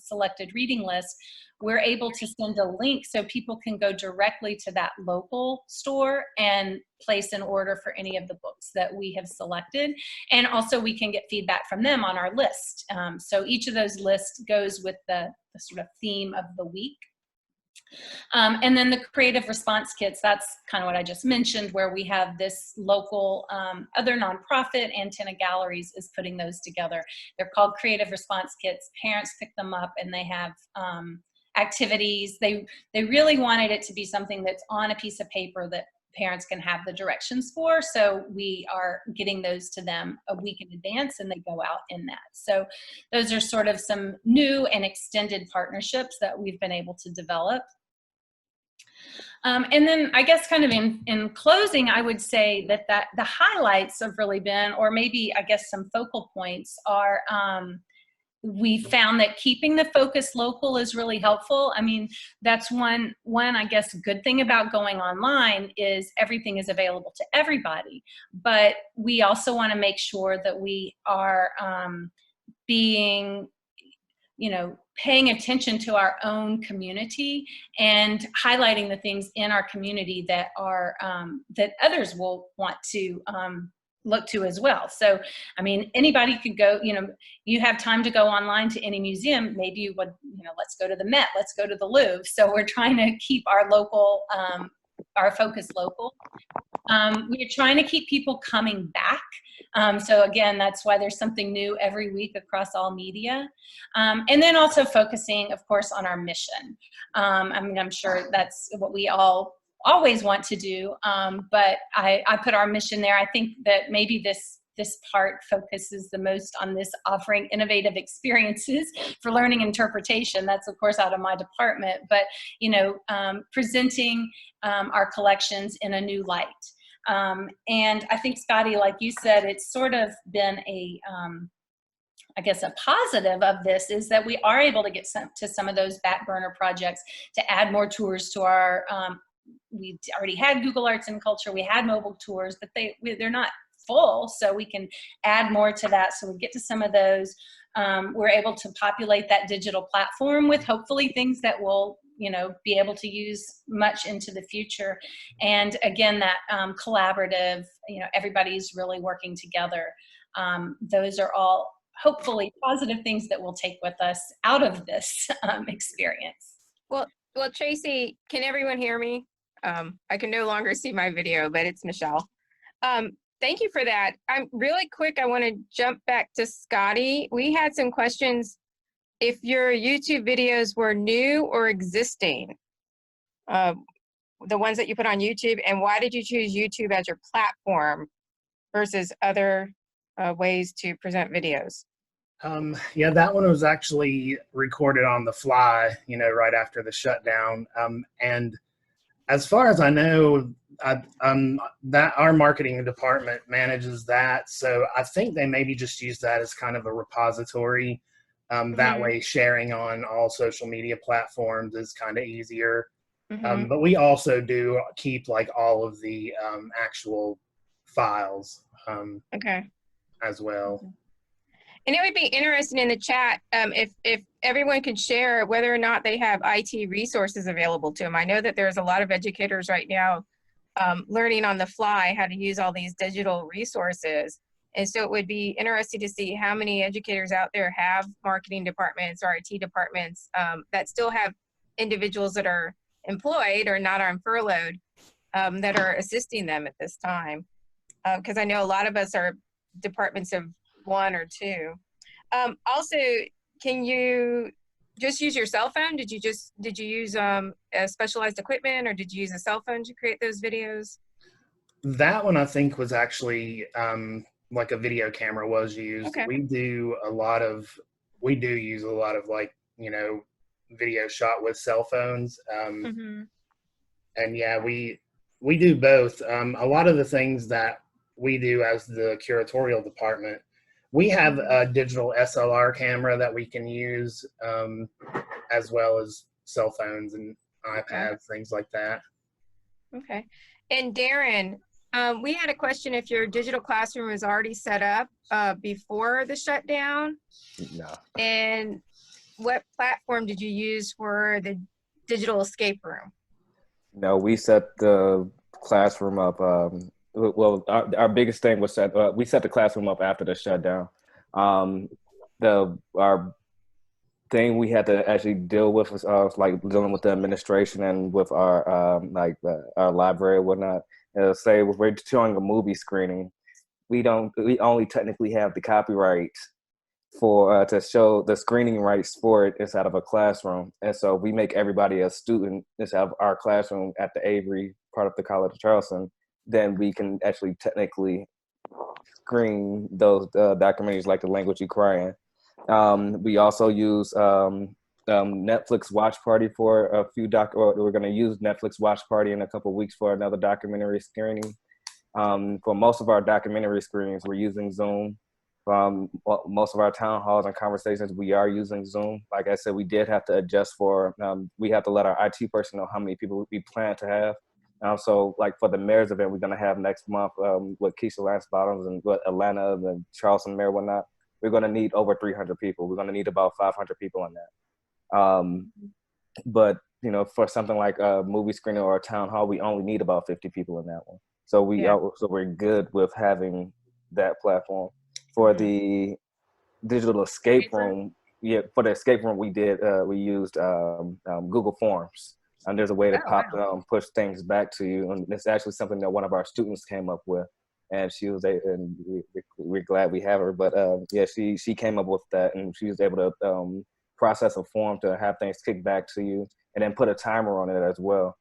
selected reading lists. We're able to send a link so people can go directly to that local store and place an order for any of the books that we have selected. And also we can get feedback from them on our list. So each of those lists goes with the sort of theme of the week. And then the creative response kits, that's kind of what I just mentioned, where we have this local other nonprofit, Antenna Galleries, is putting those together. They're called creative response kits. Parents pick them up and they have activities. They really wanted it to be something that's on a piece of paper that parents can have the directions for. So we are getting those to them a week in advance, and they go out in that. So those are sort of some new and extended partnerships that we've been able to develop. And then I guess kind of in closing, I would say that the highlights have really been, or maybe I guess some focal points are, we found that keeping the focus local is really helpful. I mean, that's one, I guess, good thing about going online is everything is available to everybody. But we also want to make sure that we are being, paying attention to our own community and highlighting the things in our community that are, that others will want to look to as well. So, I mean, anybody could go, you have time to go online to any museum. Maybe you would, let's go to the Met, let's go to the Louvre. So we're trying to keep our local our focus local. We're trying to keep people coming back. So again, that's why there's something new every week across all media. And then also focusing, of course, on our mission. I mean, I'm sure that's what we all always want to do, but I put our mission there. I think that maybe this part focuses the most on this offering innovative experiences for learning interpretation. That's of course out of my department, but presenting our collections in a new light. And I think, Scotty, like you said, it's sort of been I guess a positive of this is that we are able to get to some of those back burner projects to add more tours to our, we already had Google Arts and Culture, we had mobile tours, but they're not full, so we can add more to that. So we get to some of those. We're able to populate that digital platform with hopefully things that will be able to use much into the future. And again, that collaborative, everybody's really working together. Those are all hopefully positive things that we'll take with us out of this experience. Well, Tracy, can everyone hear me? I can no longer see my video, but it's Michelle. Thank you for that. Really quick, I want to jump back to Scotty. We had some questions if your YouTube videos were new or existing, the ones that you put on YouTube, and why did you choose YouTube as your platform versus other ways to present videos? Yeah, that one was actually recorded on the fly, right after the shutdown. And as far as I know, that our marketing department manages that. So I think they maybe just use that as kind of a repository. That way sharing on all social media platforms is kind of easier. But we also do keep like all of the actual files as well. And it would be interesting in the chat if everyone could share whether or not they have IT resources available to them. I know that there's a lot of educators right now learning on the fly how to use all these digital resources. And so it would be interesting to see how many educators out there have marketing departments or IT departments that still have individuals that are employed or not on furloughed that are assisting them at this time. Because I know a lot of us are departments of one or two. Also, can you just use your cell phone? Did you use specialized equipment, or did you use a cell phone to create those videos? That one I think was actually like a video camera was used. Okay. We do use a lot of like, video shot with cell phones. And yeah, we do both. A lot of the things that we do as the curatorial department, we have a digital SLR camera that we can use, as well as cell phones and iPads, things like that. Okay. And Darren, we had a question if your digital classroom was already set up before the shutdown. No. And what platform did you use for the digital escape room? No, we set the classroom up. Well, our biggest thing was we set the classroom up after the shutdown. Our thing we had to actually deal with was like dealing with the administration and with our our library and whatnot. Say if we're showing a movie screening, we only technically have the copyright for to show the screening rights for it inside of a classroom, and so we make everybody a student inside of our classroom at the Avery part of the College of Charleston. Then we can actually technically screen those documentaries like The Language You Cry In. We also use Netflix Watch Party for a few we're going to use Netflix Watch Party in a couple of weeks for another documentary screening. For most of our documentary screenings, we're using Zoom. Most of our town halls and conversations, we are using Zoom. Like I said, we did have to adjust for, we have to let our IT person know how many people we plan to have. So like for the mayor's event we're going to have next month with Keisha Lance Bottoms and with Atlanta and the Charleston mayor and whatnot, we're going to need over 300 people. We're going to need about 500 people on that. But, for something like a movie screening or a town hall, we only need about 50 people in that one. So we're good with having that platform. For the digital escape room, for the escape room we used Google Forms. There's a way to Oh, push things back to you, and it's actually something that one of our students came up with, and and we're glad we have her. But yeah, she came up with that, and she was able to process a form to have things kicked back to you, and then put a timer on it as well.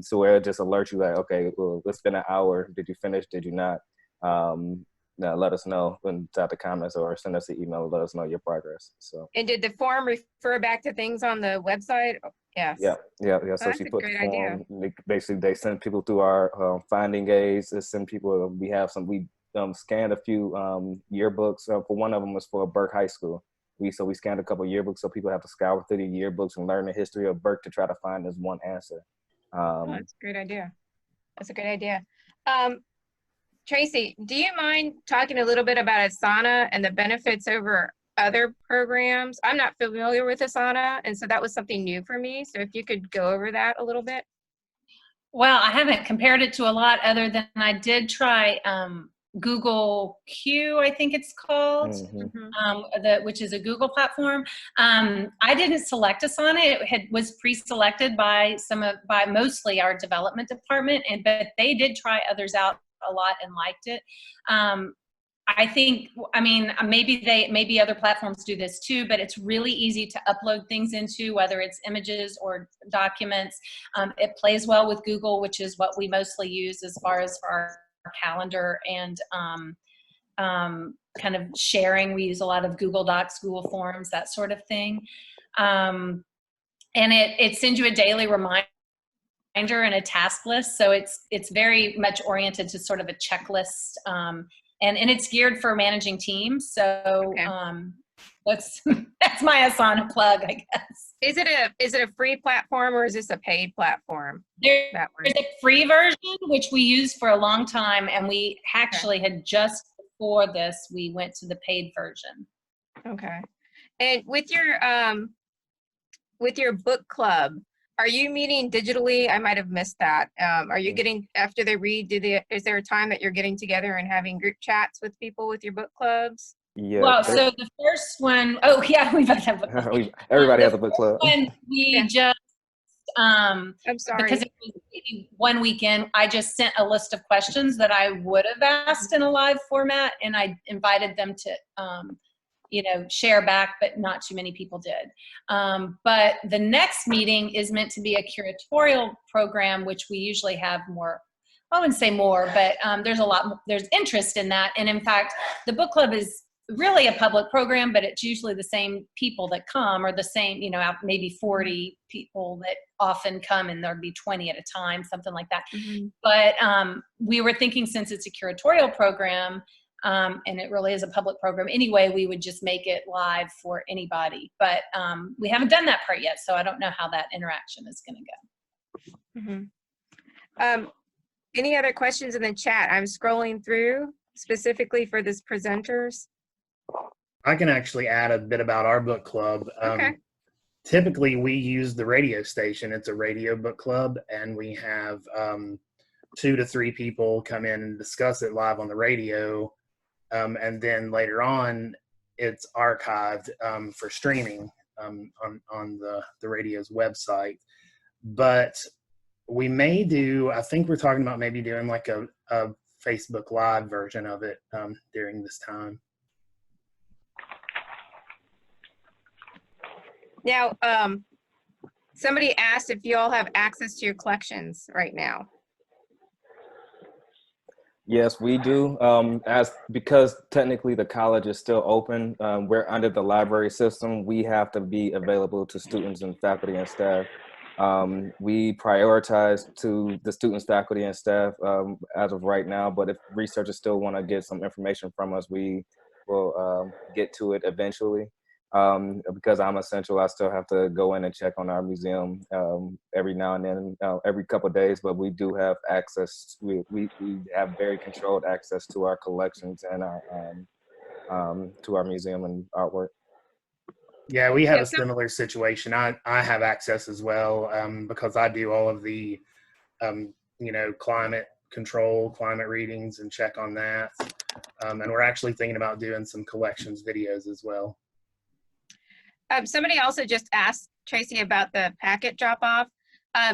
So where it just alerts you like, okay, well, it's been an hour. Did you finish? Did you not? Now let us know in the comments or send us an email and let us know your progress. So. and did the form refer back to things on the website? Yes. Yeah. Oh, So that's she a put great the idea. form. Basically, they send people through our finding aids. They send people. We have some. We scanned a few yearbooks. For one of them was for Burke High School. We scanned a couple of yearbooks, so people have to scour through the yearbooks and learn the history of Burke to try to find this one answer. Oh, that's a great idea. That's a great idea. Tracy, do you mind talking a little bit about Asana and the benefits over other programs? I'm not familiar with Asana, and so that was something new for me. So if you could go over that a little bit. Well, I haven't compared it to a lot other than I did try Google Q, I think it's called, which is a Google platform. I didn't select Asana. It was pre-selected by mostly our development department, but they did try others out a lot and liked it. I think, I mean, maybe other platforms do this too, but it's really easy to upload things into, whether it's images or documents. It plays well with Google, which is what we mostly use as far as for our calendar and kind of sharing. We use a lot of Google Docs, Google Forms, that sort of thing. And it sends you a daily reminder and a task list. So it's very much oriented to sort of a checklist. And it's geared for managing teams. So that's my Asana plug, I guess. Is it a free platform or is this a paid platform? There's a free version, which we used for a long time. And we actually had just before this, we went to the paid version. Okay. And with your book club, are you meeting digitally? I might have missed that. Are you getting, after they read, is there a time that you're getting together and having group chats with people with your book clubs? Yeah. Well, so the first one, oh yeah, we both have book club. Everybody has a book club. When we just, I'm sorry. because it was maybe one weekend, I just sent a list of questions that I would have asked in a live format, and I invited them to, share back, but not too many people did. But the next meeting is meant to be a curatorial program, which we usually have more, I wouldn't say more, but there's interest in that. And in fact, the book club is really a public program, but it's usually the same people that come, or the same, maybe 40 people that often come, and there'd be 20 at a time, something like that. Mm-hmm. But we were thinking, since it's a curatorial program, and it really is a public program anyway, we would just make it live for anybody. But we haven't done that part yet, so I don't know how that interaction is going to go. Mm-hmm. Any other questions in the chat? I'm scrolling through specifically for this presenters. I can actually add a bit about our book club. Typically, we use the radio station. It's a radio book club, and we have 2 to 3 people come in and discuss it live on the radio. And then later on, it's archived for streaming on the radio's website. But we may do, I think we're talking about maybe doing like a Facebook Live version of it during this time. Now, somebody asked if you all have access to your collections right now. Yes, we do. Because technically the college is still open, we're under the library system. We have to be available to students and faculty and staff. We prioritize to the students, faculty, and staff as of right now. But if researchers still want to get some information from us, we will get to it eventually. Because I'm essential, I still have to go in and check on our museum every now and then, every couple of days, but we do have access. We have very controlled access to our collections and to our museum and artwork. Yeah, we have a similar situation. I have access as well because I do all of the, climate control, climate readings, and check on that. And we're actually thinking about doing some collections videos as well. Somebody also just asked Tracy about the packet drop-off.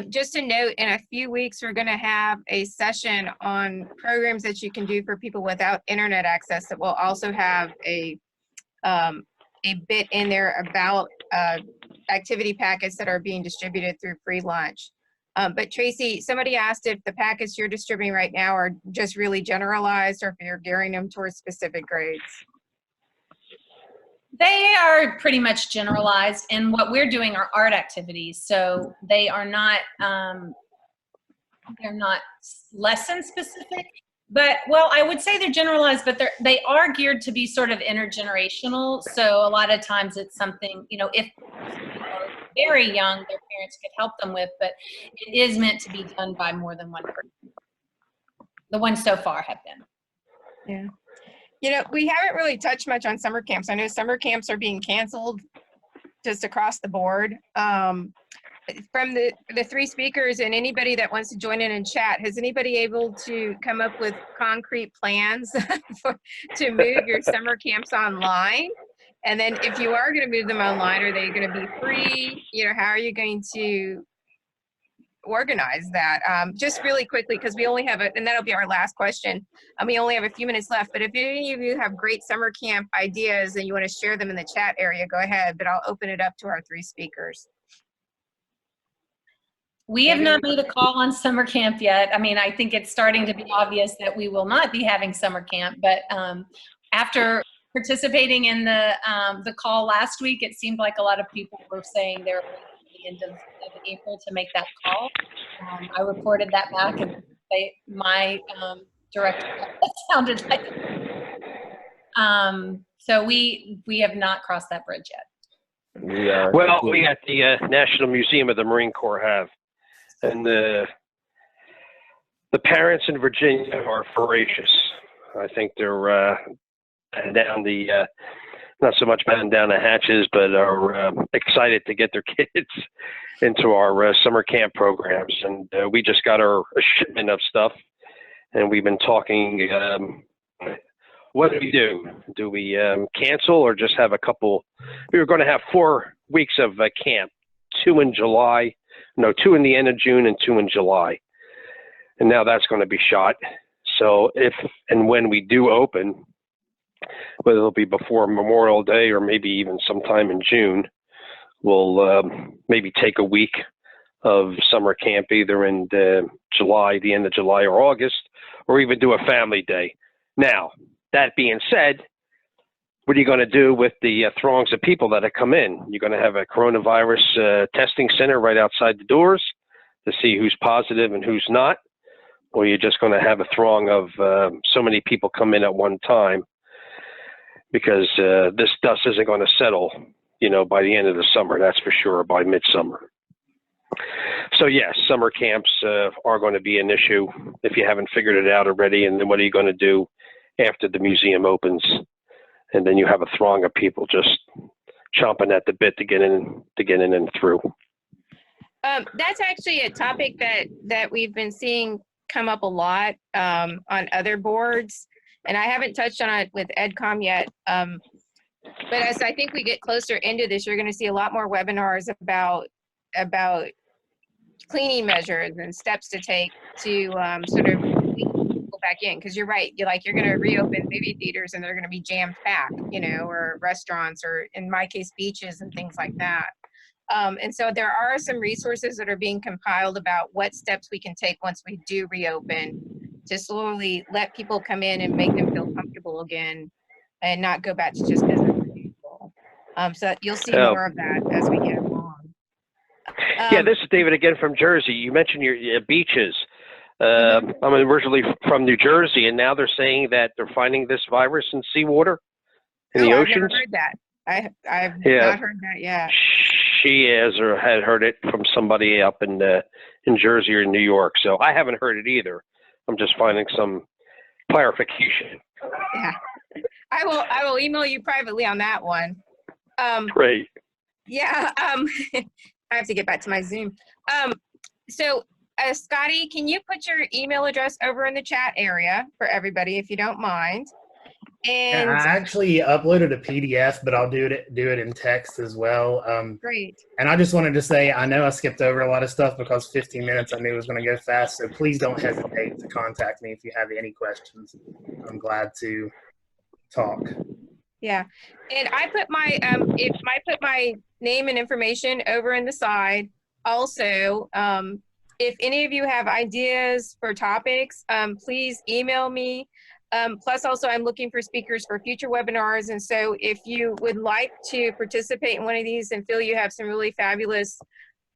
Just a note, in a few weeks, we're going to have a session on programs that you can do for people without internet access that will also have a bit in there about activity packets that are being distributed through free lunch. But Tracy, somebody asked if the packets you're distributing right now are just really generalized or if you're gearing them towards specific grades. They are pretty much generalized, and what we're doing are art activities, so they are not they're not lesson specific. But well, I would say they're generalized, but they are geared to be sort of intergenerational. So a lot of times it's something, you know, if are very young, their parents could help them with, but it is meant to be done by more than one person. The ones so far have been. Yeah. You know, we haven't really touched much on summer camps. I know summer camps are being canceled just across the board. From the three speakers and anybody that wants to join in chat, has anybody able to come up with concrete plans to move your summer camps online? And then if you are going to move them online, are they going to be free? You know, how are you going to organize that? Just really quickly, because we only have and that'll be our last question. We only have a few minutes left, but if any of you have great summer camp ideas and you want to share them in the chat area, go ahead, but I'll open it up to our three speakers. We have not made a call on summer camp yet. I mean, I think it's starting to be obvious that we will not be having summer camp, but after participating in the call last week, it seemed like a lot of people were saying they're waiting at the end of April to make that call. I reported that back, and my director sounded like. So we have not crossed that bridge yet. Well, we at the National Museum of the Marine Corps have, and the parents in Virginia are voracious. I think they're down the not so much batten down the hatches, but are excited to get their kids into our summer camp programs. And we just got a shipment of stuff, and we've been talking. What do we do? Do we cancel or just have a couple? We were going to have 4 weeks of camp, 2 in July, no, 2 in the end of June and 2 in July. And now that's going to be shot. So if and when we do open, whether it'll be before Memorial Day or maybe even sometime in June, we'll maybe take a week of summer camp either in July, the end of July or August, or even do a family day. Now, that being said, what are you going to do with the throngs of people that have come in? You're going to have a coronavirus testing center right outside the doors to see who's positive and who's not? Or you're just going to have a throng of so many people come in at one time? Because this dust isn't going to settle, you know, by the end of the summer, that's for sure, by midsummer. So yes, summer camps are going to be an issue if you haven't figured it out already. And then what are you going to do after the museum opens? And then you have a throng of people just chomping at the bit to get in and through. That's actually a topic that we've been seeing come up a lot on other boards. And I haven't touched on it with EdCom yet. But as I think we get closer into this, you're going to see a lot more webinars about cleaning measures and steps to take to sort of people back in. Because you're right, you're going to reopen movie theaters and they're going to be jammed packed, you know, or restaurants, or in my case, beaches and things like that. And so there are some resources that are being compiled about what steps we can take once we do reopen to slowly let people come in and make them feel comfortable again and not go back to just business as usual. So you'll see more of that as we get along. Yeah, this is David again from Jersey. You mentioned your beaches. I'm originally from New Jersey, and now they're saying that they're finding this virus in seawater in the oceans. I've never heard that. I've not heard that yet. She has or had heard it from somebody up in Jersey or New York. So I haven't heard it either. I'm just finding some clarification. Yeah, I will email you privately on that one. Great. Yeah, I have to get back to my Zoom. So Scotty, can you put your email address over in the chat area for everybody, if you don't mind? Yeah, And I actually uploaded a PDF, but I'll do it in text as well. great. And I just wanted to say, I know I skipped over a lot of stuff because 15 minutes I knew was going to go fast. So please don't hesitate to contact me if you have any questions. I'm glad to talk. Yeah. And I put my I put my name and information over in the side. Also, if any of you have ideas for topics, please email me. Plus also I'm looking for speakers for future webinars. And so if you would like to participate in one of these and feel you have some really fabulous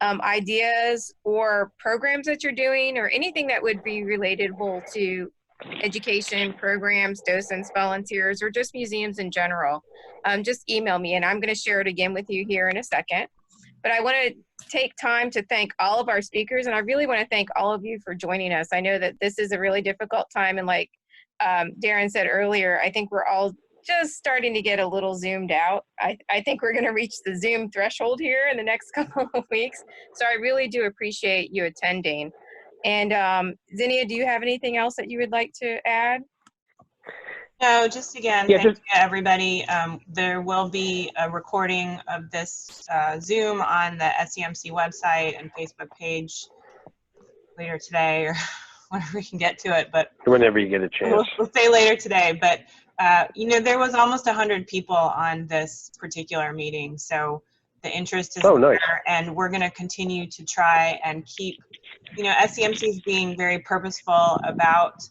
ideas or programs that you're doing or anything that would be relatable to education programs, docents, volunteers, or just museums in general, just email me and I'm going to share it again with you here in a second. But I want to take time to thank all of our speakers, and I really want to thank all of you for joining us. I know that this is a really difficult time, and like Darren said earlier, I think we're all just starting to get a little zoomed out. I think we're going to reach the Zoom threshold here in the next couple of weeks. So I really do appreciate you attending. And Zinnia, do you have anything else that you would like to add? No, just again, Yeah, thank you everybody. There will be a recording of this Zoom on the SEMC website and Facebook page later today or whenever we can get to it. But whenever you get a chance. we'll say later today. But you know, there was almost 100 people on this particular meeting, so the interest is Oh, nice. there, and we're going to continue to try and keep, you know, SEMC is being very purposeful about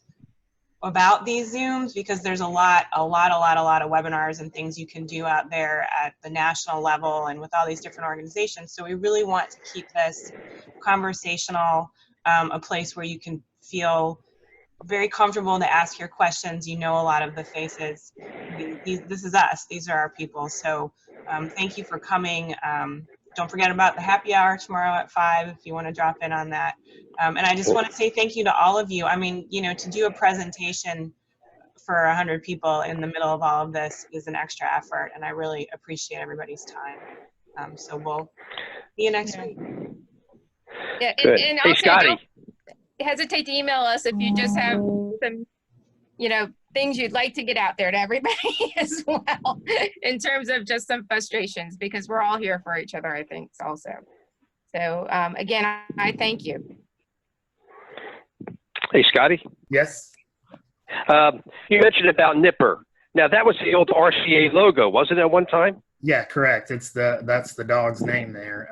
these Zooms, because there's a lot of webinars and things you can do out there at the national level and with all these different organizations. So we really want to keep this conversational, a place where you can feel very comfortable to ask your questions. You know, a lot of the faces. This is us. These are our people. So thank you for coming. Don't forget about the happy hour tomorrow at 5 if you want to drop in on that. And I just want to say thank you to all of you. I mean, you know, to do a presentation for 100 people in the middle of all of this is an extra effort, and I really appreciate everybody's time. So we'll see you next week. Yeah, Good. and Hey, also Scotty. don't hesitate to email us if you just have some, you know, things you'd like to get out there to everybody as well, in terms of just some frustrations, because we're all here for each other, I think, also. So again, I thank you. Hey, Scotty. Yes. You mentioned about Nipper. Now, that was the old RCA logo, wasn't it, at one time? Yeah, correct. That's the dog's name there.